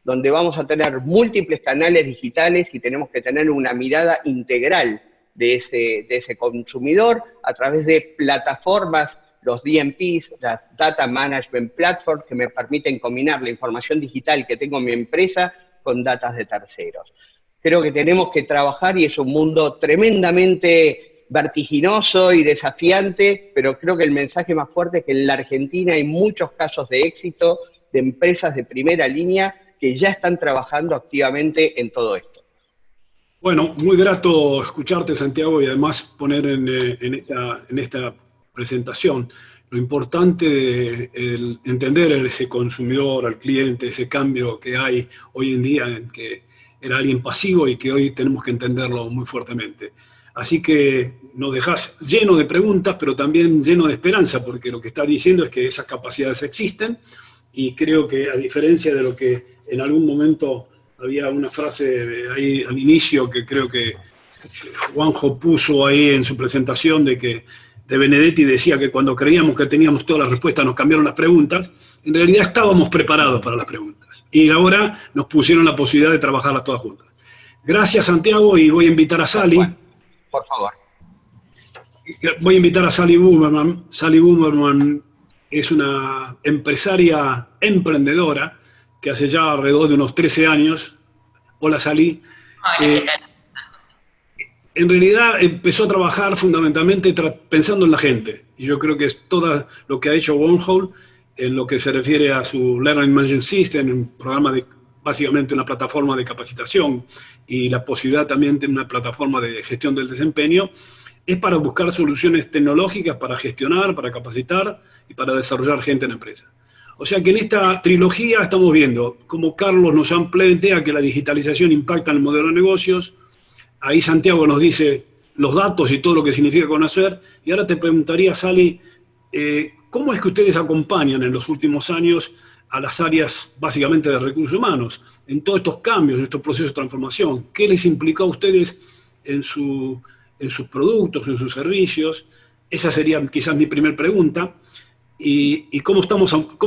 donde vamos a tener múltiples canales digitales y tenemos que tener una mirada integral de ese consumidor a través de plataformas, los DMPs, las Data Management Platforms, que me permiten combinar la información digital que tengo en mi empresa con datos de terceros. Creo que tenemos que trabajar, y es un mundo tremendamente vertiginoso y desafiante, pero creo que el mensaje más fuerte es que en la Argentina hay muchos casos de éxito de empresas de primera línea que ya están trabajando activamente en todo esto. Bueno, muy grato escucharte, Santiago, y además poner en esta presentación lo importante de entender a ese consumidor, al cliente, ese cambio que hay hoy en día, en que era alguien pasivo y que hoy tenemos que entenderlo muy fuertemente. Así que nos dejás lleno de preguntas, pero también lleno de esperanza, porque lo que estás diciendo es que esas capacidades existen, y creo que, a diferencia de lo que en algún momento había una frase ahí al inicio que creo que Juanjo puso ahí en su presentación, de Benedetti, decía que cuando creíamos que teníamos todas las respuestas nos cambiaron las preguntas. En realidad estábamos preparados para las preguntas, y ahora nos pusieron la posibilidad de trabajarlas todas juntas. Gracias, Santiago, y voy a invitar a Sally. Bueno, por favor. Voy a invitar a Sally Boomerman. Sally Boomerman es una empresaria emprendedora que hace ya alrededor de unos 13 años. Hola, Sally. Hola, ¿qué tal? En realidad empezó a trabajar fundamentalmente pensando en la gente, y yo creo que es todo lo que ha hecho Wormhole en lo que se refiere a su Learning Management System, un programa básicamente una plataforma de capacitación, y la posibilidad también de una plataforma de gestión del desempeño, es para buscar soluciones tecnológicas para gestionar, para capacitar y para desarrollar gente en la empresa. O sea que en esta trilogía estamos viendo cómo Carlos nos plantea que la digitalización impacta en el modelo de negocios. Ahí Santiago nos dice los datos y todo lo que significa conocer. Y ahora te preguntaría, Sally, ¿cómo es que ustedes acompañan en los últimos años a las áreas básicamente de recursos humanos en todos estos cambios, en estos procesos de transformación? ¿Qué les implicó a ustedes en sus productos, en sus servicios? Esa sería quizás mi primera pregunta. ¿Y cómo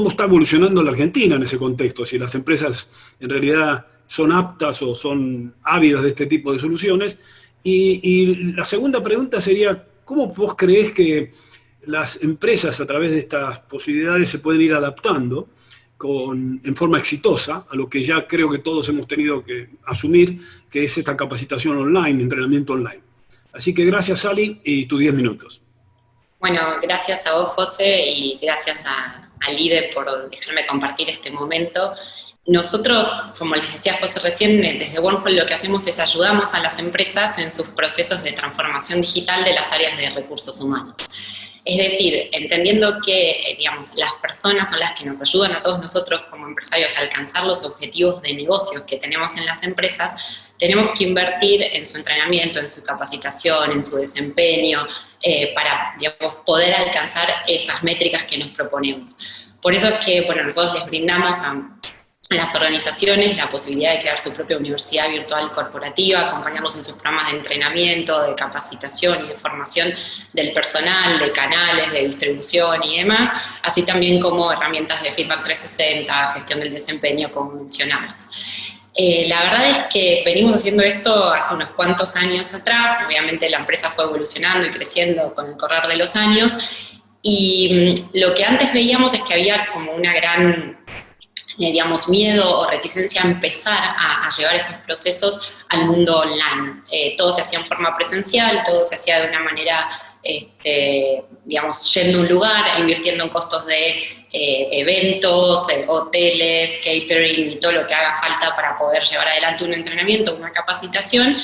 está evolucionando la Argentina en ese contexto? Si las empresas en realidad son aptas o son ávidas de este tipo de soluciones. Y la segunda pregunta sería, ¿cómo vos creés que las empresas a través de estas posibilidades se pueden ir adaptando en forma exitosa a lo que ya creo que todos hemos tenido que asumir, que es esta capacitación online, entrenamiento online? Así que gracias, Sally, y tus 10 minutos. Bueno, gracias a vos, José, y gracias a LIDE por dejarme compartir este momento. Nosotros, como les decía José recién, desde Wormhole lo que hacemos es ayudamos a las empresas en sus procesos de transformación digital de las áreas de recursos humanos. Es decir, entendiendo que, digamos, las personas son las que nos ayudan a todos nosotros como empresarios a alcanzar los objetivos de negocios que tenemos en las empresas, tenemos que invertir en su entrenamiento, en su capacitación, en su desempeño, para, digamos, poder alcanzar esas métricas que nos proponemos. Por eso es que, bueno, nosotros les brindamos a las organizaciones la posibilidad de crear su propia universidad virtual corporativa, acompañarlos en sus programas de entrenamiento, de capacitación y de formación del personal, de canales, de distribución y demás, así también como herramientas de feedback 360, gestión del desempeño, como mencionamos. La verdad es que venimos haciendo esto hace unos cuantos años atrás, obviamente la empresa fue evolucionando y creciendo con el correr de los años, y lo que antes veíamos es que había como una gran digamos, miedo o reticencia a empezar a llevar estos procesos al mundo online. Todo se hacía en forma presencial, todo se hacía de una manera, digamos, yendo a un lugar, invirtiendo en costos de eventos, hoteles, catering y todo lo que haga falta para poder llevar adelante un entrenamiento, una capacitación,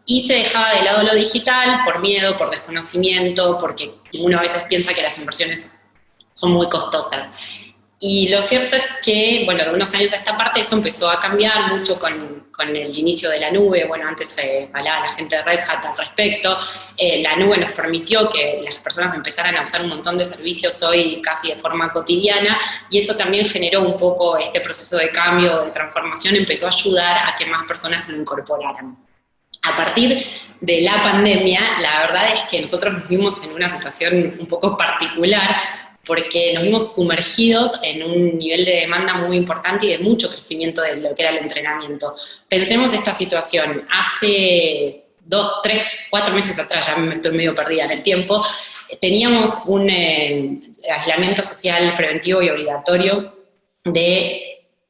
y se dejaba de lado lo digital por miedo, por desconocimiento, porque uno a veces piensa que las inversiones son muy costosas. Y lo cierto es que, bueno, de unos años a esta parte eso empezó a cambiar mucho con el inicio de la nube. Bueno, antes hablaba la gente de Red Hat al respecto. La nube nos permitió que las personas empezaran a usar un montón de servicios hoy casi de forma cotidiana, y eso también generó un poco este proceso de cambio, de transformación, empezó a ayudar a que más personas lo incorporaran. A partir de la pandemia, la verdad es que nosotros nos vimos en una situación un poco particular, porque nos vimos sumergidos en un nivel de demanda muy importante y de mucho crecimiento de lo que era el entrenamiento. Pensemos esta situación, hace 2, 3, 4 meses atrás, ya me estoy medio perdida en el tiempo, teníamos un aislamiento social preventivo y obligatorio de,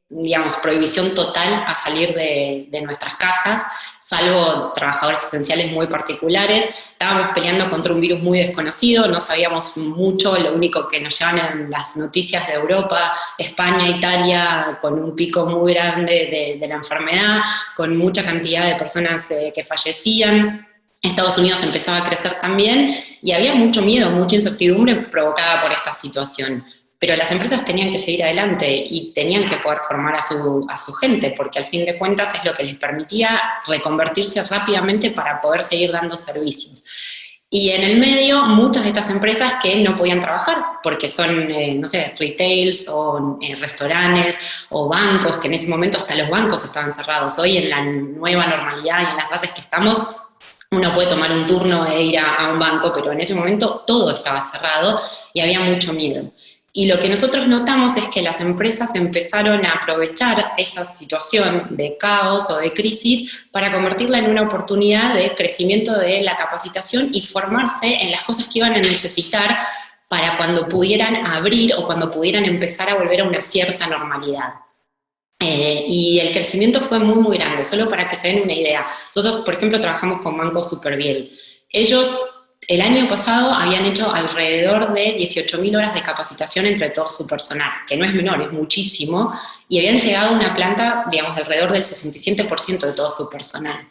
digamos, prohibición total a salir de nuestras casas, salvo trabajadores esenciales muy particulares. Estábamos peleando contra un virus muy desconocido, no sabíamos mucho, lo único que nos llevan en las noticias de Europa, España, Italia, con un pico muy grande de la enfermedad, con mucha cantidad de personas que fallecían. Estados Unidos empezaba a crecer también, y había mucho miedo, mucha incertidumbre provocada por esta situación. Pero las empresas tenían que seguir adelante y tenían que poder formar a su gente, porque al fin de cuentas es lo que les permitía reconvertirse rápidamente para poder seguir dando servicios. Y en el medio, muchas de estas empresas que no podían trabajar, porque son, no sé, retails o restaurantes o bancos, que en ese momento hasta los bancos estaban cerrados. Hoy en la nueva normalidad y en las fases que estamos, uno puede tomar un turno e ir a un banco, pero en ese momento todo estaba cerrado y había mucho miedo. Y lo que nosotros notamos es que las empresas empezaron a aprovechar esa situación de caos o de crisis para convertirla en una oportunidad de crecimiento de la capacitación y formarse en las cosas que iban a necesitar para cuando pudieran abrir o cuando pudieran empezar a volver a una cierta normalidad. Y el crecimiento fue muy, muy grande. Solo para que se den una idea. Nosotros, por ejemplo, trabajamos con Banco Superviel. Ellos el año pasado habían hecho alrededor de 18.000 horas de capacitación entre todo su personal, que no es menor, es muchísimo, y habían llegado a una planta, digamos, de alrededor del 67% de todo su personal.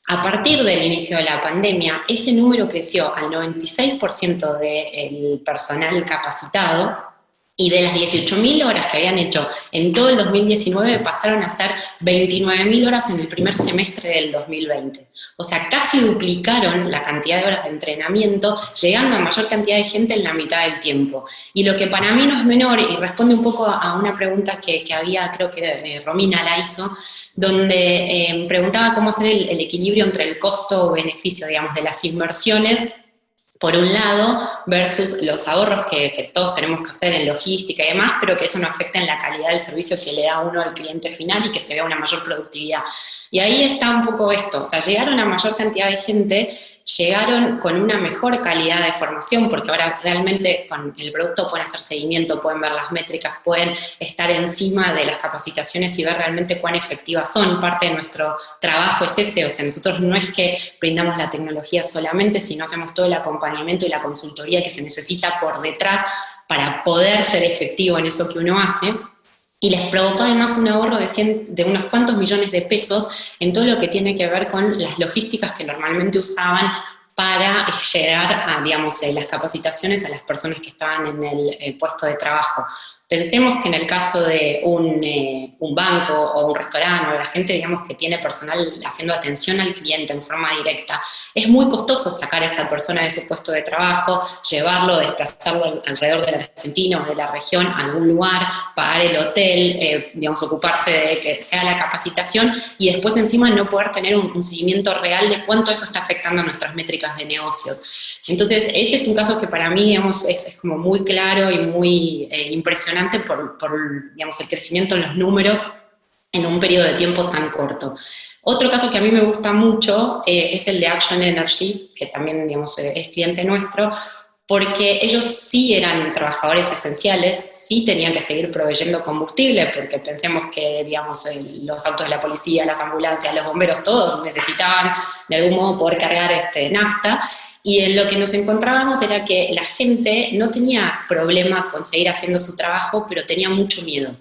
A partir del inicio de la pandemia, ese número creció al 96% del personal capacitado, y de las 18.000 horas que habían hecho en todo el 2019 pasaron a ser 29.000 horas en el primer semestre del 2020. O sea, casi duplicaron la cantidad de horas de entrenamiento, llegando a mayor cantidad de gente en la mitad del tiempo. Y lo que para mí no es menor, y responde un poco a una pregunta que había, creo que Romina la hizo, donde preguntaba cómo hacer el equilibrio entre el costo-beneficio, digamos, de las inversiones, por un lado, versus los ahorros que todos tenemos que hacer en logística y demás, pero que eso no afecta en la calidad del servicio que le da uno al cliente final y que se vea una mayor productividad. Y ahí está un poco esto, o sea, llegaron a mayor cantidad de gente, llegaron con una mejor calidad de formación, porque ahora realmente con el producto pueden hacer seguimiento, pueden ver las métricas, pueden estar encima de las capacitaciones y ver realmente cuán efectivas son. Parte de nuestro trabajo es ese, o sea, nosotros no es que brindamos la tecnología solamente, sino hacemos todo el acompañamiento y la consultoría que se necesita por detrás para poder ser efectivo en eso que uno hace. Y les provocó además un ahorro de unos cuantos millones de pesos en todo lo que tiene que ver con las logísticas que normalmente usaban para llegar a, digamos, las capacitaciones a las personas que estaban en el puesto de trabajo. Pensemos que en el caso de un banco o un restaurante o la gente, digamos, que tiene personal haciendo atención al cliente en forma directa, es muy costoso sacar a esa persona de su puesto de trabajo, llevarlo, desplazarlo alrededor de la Argentina o de la región a algún lugar, pagar el hotel, digamos, ocuparse de que sea la capacitación y después encima no poder tener un seguimiento real de cuánto eso está afectando a nuestras métricas de negocios. Entonces, ese es un caso que para mí, digamos, es como muy claro y muy impresionante por digamos, el crecimiento en los números en un periodo de tiempo tan corto. Otro caso que a mí me gusta mucho es el de Action Energy, que también, digamos, es cliente nuestro, porque ellos sí eran trabajadores esenciales, sí tenían que seguir proveyendo combustible, porque pensemos que, digamos, los autos de la policía, las ambulancias, los bomberos, todos necesitaban de algún modo poder cargar nafta, y en lo que nos encontrábamos era que la gente no tenía problema con seguir haciendo su trabajo, pero tenía mucho miedo.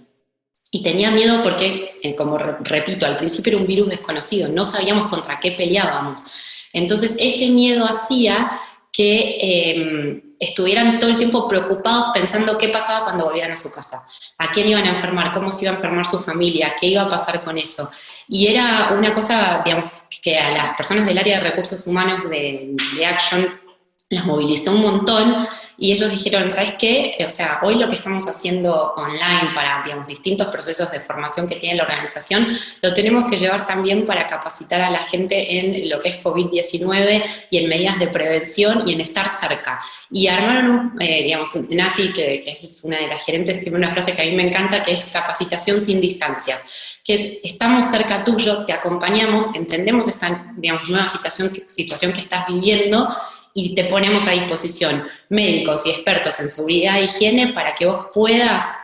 Y tenía miedo porque, como repito, al principio era un virus desconocido, no sabíamos contra qué peleábamos. Entonces ese miedo hacía que estuvieran todo el tiempo preocupados pensando qué pasaba cuando volvieran a su casa, a quién iban a enfermar, cómo se iba a enfermar su familia, qué iba a pasar con eso. Y era una cosa, digamos, que a las personas del área de recursos humanos de Action las movilizó un montón, y ellos dijeron, ¿sabes qué? O sea, hoy lo que estamos haciendo online para, digamos, distintos procesos de formación que tiene la organización, lo tenemos que llevar también para capacitar a la gente en lo que es COVID-19 y en medidas de prevención y en estar cerca. Y armaron, digamos, Nati, que es una de las gerentes, tiene una frase que a mí me encanta, que es capacitación sin distancias, que es, estamos cerca tuyo, te acompañamos, entendemos esta, digamos, nueva situación que estás viviendo, y te ponemos a disposición médicos y expertos en seguridad e higiene para que vos puedas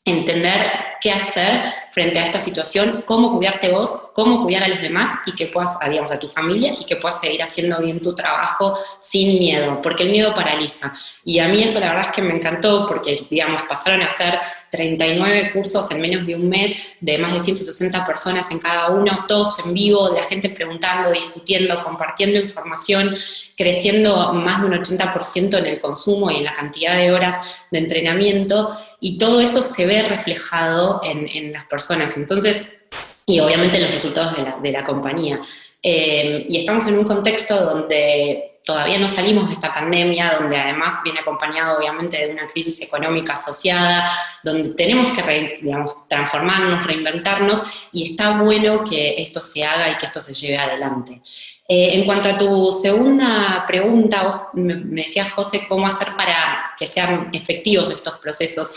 entender qué hacer frente a esta situación, cómo cuidarte vos, cómo cuidar a los demás y que puedas, digamos, a tu familia, y que puedas seguir haciendo bien tu trabajo sin miedo, porque el miedo paraliza. Y a mí eso la verdad es que me encantó, porque, digamos, pasaron a ser 39 cursos en menos de un mes, de más de 160 personas en cada uno, todos en vivo, la gente preguntando, discutiendo, compartiendo información, creciendo más de un 80% en el consumo y en la cantidad de horas de entrenamiento, y todo eso se ve reflejado en las personas. Entonces, y obviamente los resultados de la compañía. Y estamos en un contexto donde todavía no salimos de esta pandemia, donde además viene acompañado obviamente de una crisis económica asociada, donde tenemos que digamos, transformarnos, reinventarnos, y está bueno que esto se haga y que esto se lleve adelante. En cuanto a tu segunda pregunta, vos me decías, José, cómo hacer para que sean efectivos estos procesos.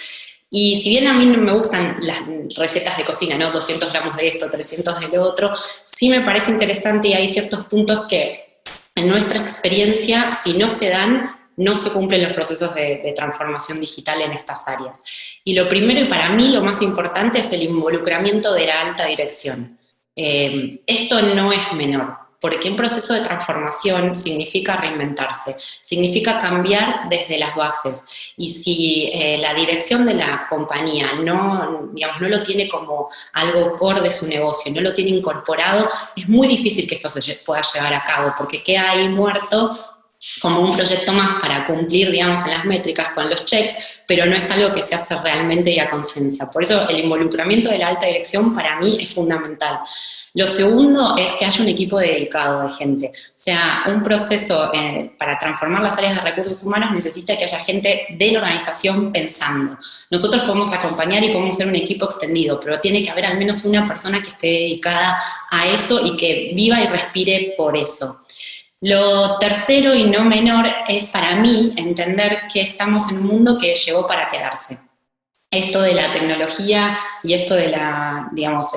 Y si bien a mí no me gustan las recetas de cocina, ¿no? 200 gramos de esto, 300 de lo otro, sí me parece interesante, y hay ciertos puntos que en nuestra experiencia, si no se dan, no se cumplen los procesos de transformación digital en estas áreas. Y lo primero, y para mí lo más importante, es el involucramiento de la alta dirección. Esto no es menor, porque un proceso de transformación significa reinventarse, significa cambiar desde las bases. Y si la dirección de la compañía no lo tiene como algo core de su negocio, no lo tiene incorporado, es muy difícil que esto se pueda llevar a cabo, porque queda ahí muerto como un proyecto más para cumplir, digamos, en las métricas con los checks, pero no es algo que se hace realmente y a conciencia. Por eso el involucramiento de la alta dirección para mí es fundamental. Lo segundo es que haya un equipo dedicado de gente. O sea, un proceso para transformar las áreas de recursos humanos necesita que haya gente de la organización pensando. Nosotros podemos acompañar y podemos ser un equipo extendido, pero tiene que haber al menos una persona que esté dedicada a eso y que viva y respire por eso. Lo tercero y no menor es para mí entender que estamos en un mundo que llegó para quedarse. Esto de la tecnología y esto de la, digamos,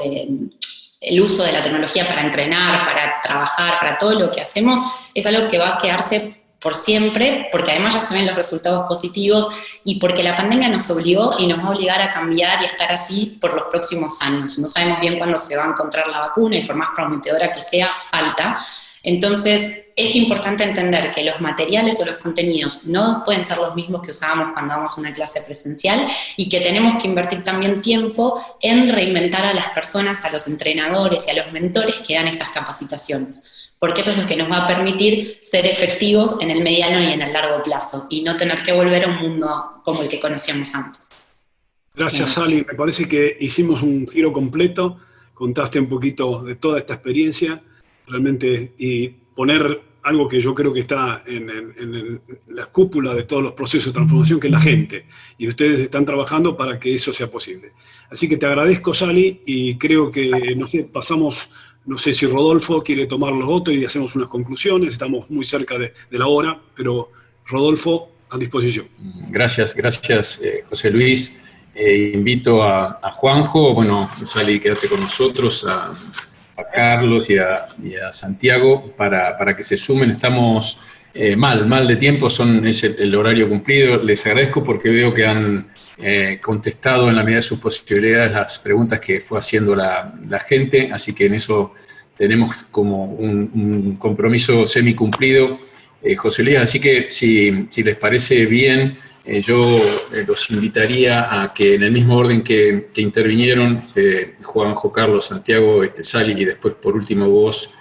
el uso de la tecnología para entrenar, para trabajar, para todo lo que hacemos, es algo que va a quedarse por siempre, porque además ya se ven los resultados positivos y porque la pandemia nos obligó y nos va a obligar a cambiar y a estar así por los próximos años. No sabemos bien cuándo se va a encontrar la vacuna y por más prometedora que sea, falta. Entonces, es importante entender que los materiales o los contenidos no pueden ser los mismos que usábamos cuando dábamos una clase presencial y que tenemos que invertir también tiempo en reinventar a las personas, a los entrenadores y a los mentores que dan estas capacitaciones, porque eso es lo que nos va a permitir ser efectivos en el mediano y en el largo plazo y no tener que volver a un mundo como el que conocíamos antes. Gracias, Sally. Me parece que hicimos un giro completo, contaste un poquito de toda esta experiencia, realmente, y poner algo que yo creo que está en la cúpula de todos los procesos de transformación, que es la gente, y ustedes están trabajando para que eso sea posible. Así que te agradezco, Sally, y creo que, no sé, pasamos, no sé si Rodolfo quiere tomar los votos y hacemos unas conclusiones, estamos muy cerca de la hora, pero Rodolfo, a disposición. Gracias, José Luis. Invito a Juanjo, bueno, Sally, quédate con nosotros, a Carlos y a Santiago para que se sumen. Estamos mal de tiempo, es el horario cumplido. Les agradezco porque veo que han contestado en la medida de sus posibilidades las preguntas que fue haciendo la gente, así que en eso tenemos como un compromiso semicumplido, José Luis, así que si les parece bien, yo los invitaría a que en el mismo orden que intervinieron, Juanjo, Carlos, Santiago, Sally y después por último vos,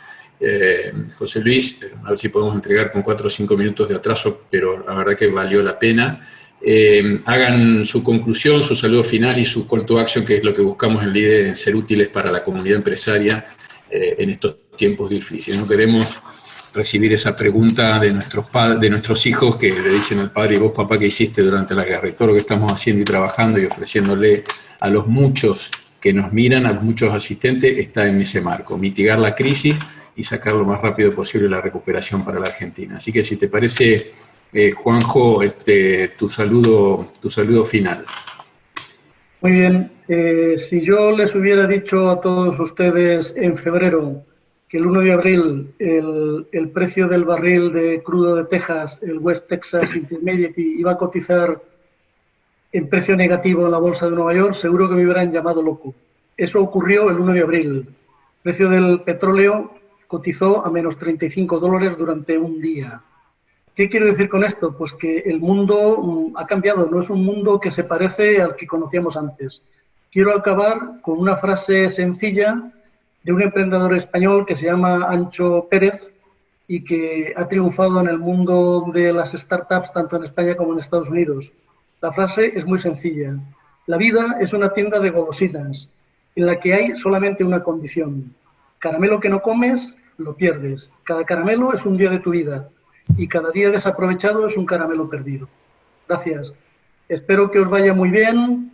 José Luis, a ver si podemos entregar con 4 o 5 minutos de atraso, pero la verdad que valió la pena. Hagan su conclusión, su saludo final y su call to action, que es lo que buscamos en LIDE, en ser útiles para la comunidad empresaria en estos tiempos difíciles. No queremos recibir esa pregunta de nuestros hijos que le dicen al padre: ¿y vos, papá, qué hiciste durante la guerra? Y todo lo que estamos haciendo y trabajando y ofreciéndole a los muchos que nos miran, a los muchos asistentes, está en ese marco: mitigar la crisis y sacar lo más rápido posible la recuperación para la Argentina. Así que si te parece, Juanjo, tu saludo final. Muy bien. Si yo les hubiera dicho a todos ustedes en febrero que el 1 de abril el precio del barril de crudo de Texas, el West Texas Intermediate, iba a cotizar en precio negativo en la bolsa de Nueva York, seguro que me hubieran llamado loco. Eso ocurrió el 1 de abril. El precio del petróleo cotizó a menos $35 durante un día. ¿Qué quiero decir con esto? Pues que el mundo ha cambiado, no es un mundo que se parece al que conocíamos antes. Quiero acabar con una frase sencilla de un emprendedor español que se llama Ancho Pérez y que ha triunfado en el mundo de las startups tanto en España como en Estados Unidos. La frase es muy sencilla. La vida es una tienda de golosinas en la que hay solamente una condición. Caramelo que no comes, lo pierdes. Cada caramelo es un día de tu vida y cada día desaprovechado es un caramelo perdido. Gracias. Espero que os vaya muy bien,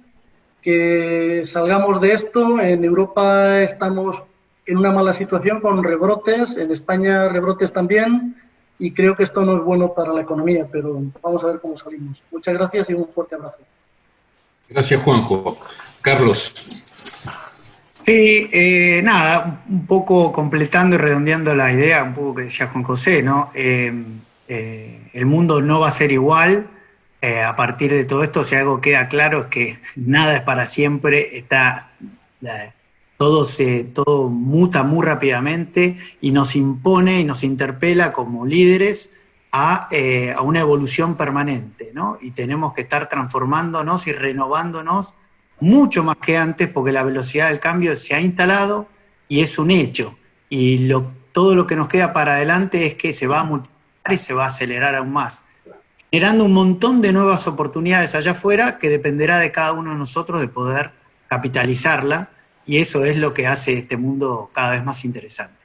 que salgamos de esto. En Europa estamos en una mala situación con rebrotes, en España rebrotes también, y creo que esto no es bueno para la economía, pero vamos a ver cómo salimos. Muchas gracias y un fuerte abrazo. Gracias, Juanjo. Carlos. Sí, nada, un poco completando y redondeando la idea, un poco que decía Juan José, ¿no? El mundo no va a ser igual a partir de todo esto. Si algo queda claro es que nada es para siempre, todo muta muy rápidamente y nos impone y nos interpela como líderes a una evolución permanente, ¿no? Y tenemos que estar transformándonos y renovándonos mucho más que antes, porque la velocidad del cambio se ha instalado y es un hecho. Y todo lo que nos queda para adelante es que se va a multiplicar y se va a acelerar aún más, generando un montón de nuevas oportunidades allá afuera que dependerá de cada uno de nosotros de poder capitalizarla, y eso es lo que hace este mundo cada vez más interesante.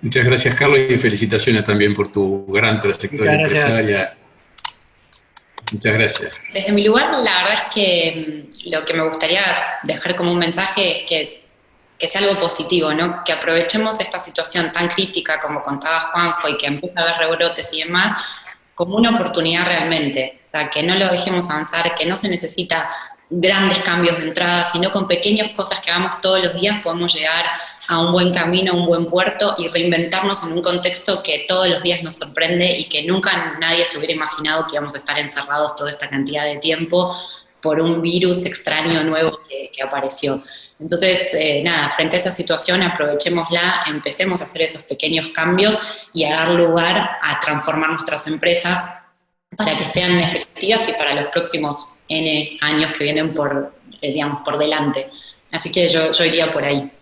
Muchas gracias, Carlos, y felicitaciones también por tu gran trayectoria empresaria. Muchas gracias. Desde mi lugar, la verdad es que lo que me gustaría dejar como un mensaje es que sea algo positivo, ¿no? Que aprovechemos esta situación tan crítica como contaba Juanjo y que empieza a haber rebrotes y demás, como una oportunidad realmente. O sea, que no lo dejemos avanzar, que no se necesita grandes cambios de entrada, sino con pequeñas cosas que hagamos todos los días podemos llegar a un buen camino, a un buen puerto y reinventarnos en un contexto que todos los días nos sorprende y que nunca nadie se hubiera imaginado que íbamos a estar encerrados toda esta cantidad de tiempo por un virus extraño nuevo que apareció. Entonces, nada, frente a esa situación aprovechémosla, empecemos a hacer esos pequeños cambios y a dar lugar a transformar nuestras empresas para que sean efectivas y para los próximos N años que vienen por delante. Así que yo iría por ahí.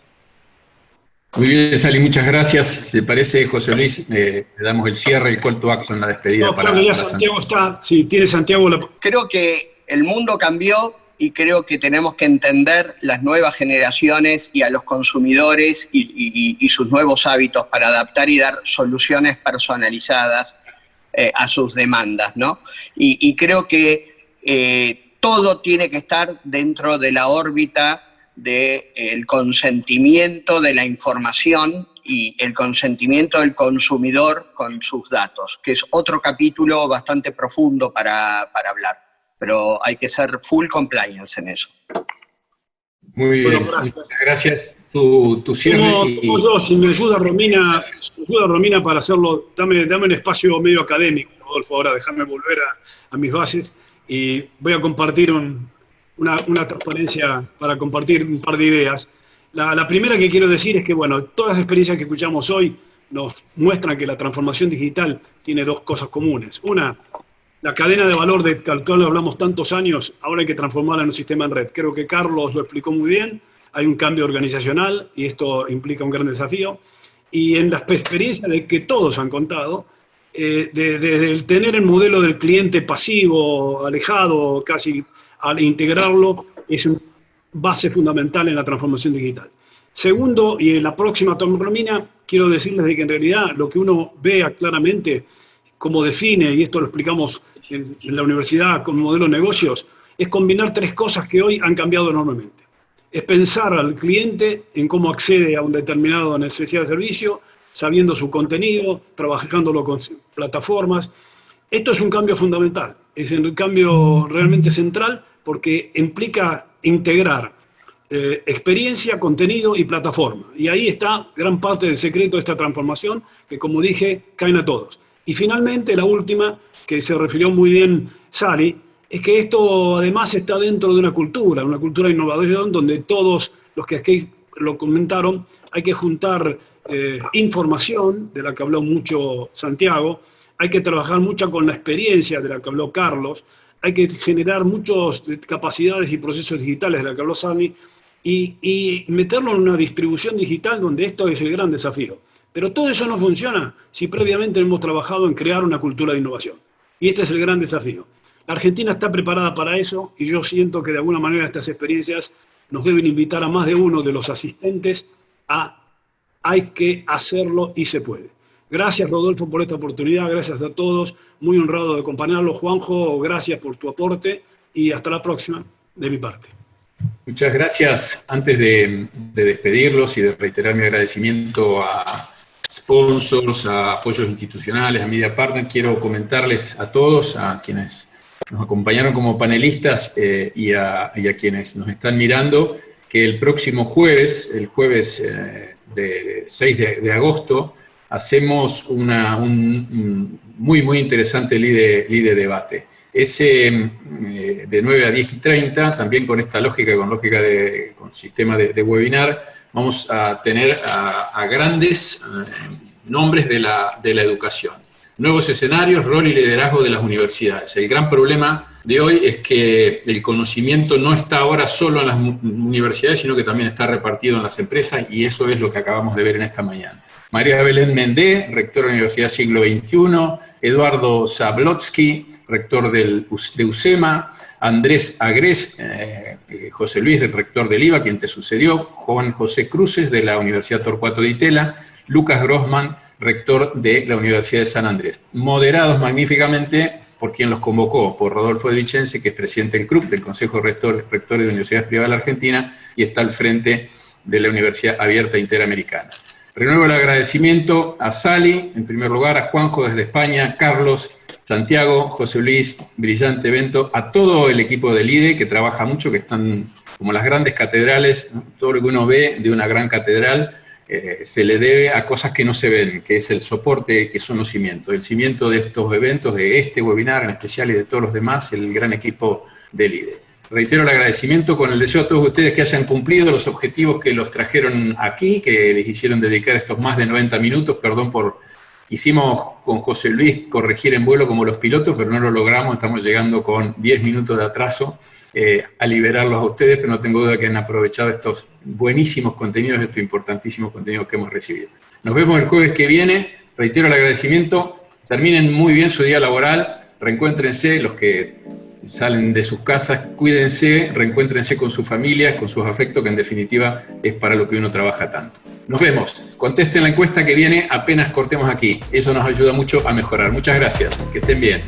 Muy bien, Sally, muchas gracias. Si te parece, José Luis, le damos el cierre, el call to action, la despedida. No, creo que ya Santiago está. Si tiene Santiago la... Creo que el mundo cambió y creo que tenemos que entender las nuevas generaciones y a los consumidores y sus nuevos hábitos para adaptar y dar soluciones personalizadas a sus demandas, ¿no? Y creo que todo tiene que estar dentro de la órbita del consentimiento de la información y el consentimiento del consumidor con sus datos, que es otro capítulo bastante profundo para hablar, pero hay que ser full compliance en eso. Muy bien, muchas gracias. tu cierre. Si me ayuda Romina para hacerlo, dame un espacio medio académico, Rodolfo, ahora déjame volver a mis bases y voy a compartir una transparencia para compartir un par de ideas. La primera que quiero decir es que, bueno, todas las experiencias que escuchamos hoy nos muestran que la transformación digital tiene dos cosas comunes. Una, la cadena de valor del cual hablamos tantos años, ahora hay que transformarla en un sistema en red. Creo que Carlos lo explicó muy bien. Hay un cambio organizacional y esto implica un gran desafío. Y en la experiencia de que todos han contado, desde el tener el modelo del cliente pasivo, alejado, casi al integrarlo, es una base fundamental en la transformación digital. Segundo, y en la próxima Romina, quiero decirles de que en realidad lo que uno vea claramente, como define, y esto lo explicamos en la universidad con modelo de negocios, es combinar tres cosas que hoy han cambiado enormemente. Es pensar al cliente en cómo accede a una determinada necesidad de servicio, sabiendo su contenido, trabajándolo con plataformas. Esto es un cambio fundamental, es un cambio realmente central porque implica integrar experiencia, contenido y plataforma. Y ahí está gran parte del secreto de esta transformación que, como dije, caen a todos. Y finalmente, la última, que se refirió muy bien Sally, es que esto además está dentro de una cultura de innovación, donde todos los que aquí lo comentaron, hay que juntar información, de la que habló mucho Santiago, hay que trabajar mucho con la experiencia, de la que habló Carlos, hay que generar muchas capacidades y procesos digitales, de la que habló Sami, y meterlo en una distribución digital donde esto es el gran desafío. Pero todo eso no funciona si previamente hemos trabajado en crear una cultura de innovación. Y este es el gran desafío. La Argentina está preparada para eso y yo siento que de alguna manera estas experiencias nos deben invitar a más de uno de los asistentes a hay que hacerlo y se puede. Gracias, Rodolfo, por esta oportunidad, gracias a todos, muy honrado de acompañarlo. Juanjo, gracias por tu aporte y hasta la próxima de mi parte. Muchas gracias. Antes de despedirlos y de reiterar mi agradecimiento a sponsors, a apoyos institucionales, a media partner, quiero comentarles a todos, a quienes nos acompañaron como panelistas y a quienes nos están mirando, que el próximo jueves, el jueves de 6 de agosto, hacemos un muy interesante LIDE debate. Ese de 9 a 10 y 30, también con esta lógica, con sistema de webinar, vamos a tener a grandes nombres de la educación. Nuevos escenarios, rol y liderazgo de las universidades. El gran problema de hoy es que el conocimiento no está ahora solo en las universidades, sino que también está repartido en las empresas, y eso es lo que acabamos de ver en esta mañana. María Belén Mendé, rector de la Universidad Siglo XXI, Eduardo Zablotsky, rector de UCEMA, Andrés Agrés, José Luis, el rector del IVA, quien te sucedió, Juan José Cruces, de la Universidad Torcuato Di Tella, Lucas Grossman, rector de la Universidad de San Andrés. Moderados magníficamente por quien los convocó, por Rodolfo de Vicense, que es presidente del CRUP, del Consejo Rector de Universidades Privadas de la Argentina, y está al frente de la Universidad Abierta Interamericana. Renuevo el agradecimiento a Sally, en primer lugar, a Juanjo desde España, Carlos, Santiago, José Luis, brillante evento, a todo el equipo del IDE, que trabaja mucho, que están como las grandes catedrales, ¿no? Todo lo que uno ve de una gran catedral se le debe a cosas que no se ven, que es el soporte, que son los cimientos. El cimiento de estos eventos, de este webinar en especial y de todos los demás, el gran equipo del IDE. Reitero el agradecimiento con el deseo a todos ustedes que hayan cumplido los objetivos que los trajeron aquí, que les hicieron dedicar estos más de 90 minutos. Perdón hicimos con José Luis corregir en vuelo como los pilotos, pero no lo logramos, estamos llegando con 10 minutos de atraso a liberarlos a ustedes, pero no tengo duda que han aprovechado estos buenísimos contenidos, estos importantísimos contenidos que hemos recibido. Nos vemos el jueves que viene, reitero el agradecimiento, terminen muy bien su día laboral, reencuéntrense, los que salen de sus casas, cuídense, reencuéntrense con sus familias, con sus afectos, que en definitiva es para lo que uno trabaja tanto. Nos vemos. Contesten la encuesta que viene apenas cortemos aquí. Eso nos ayuda mucho a mejorar. Muchas gracias. Que estén bien.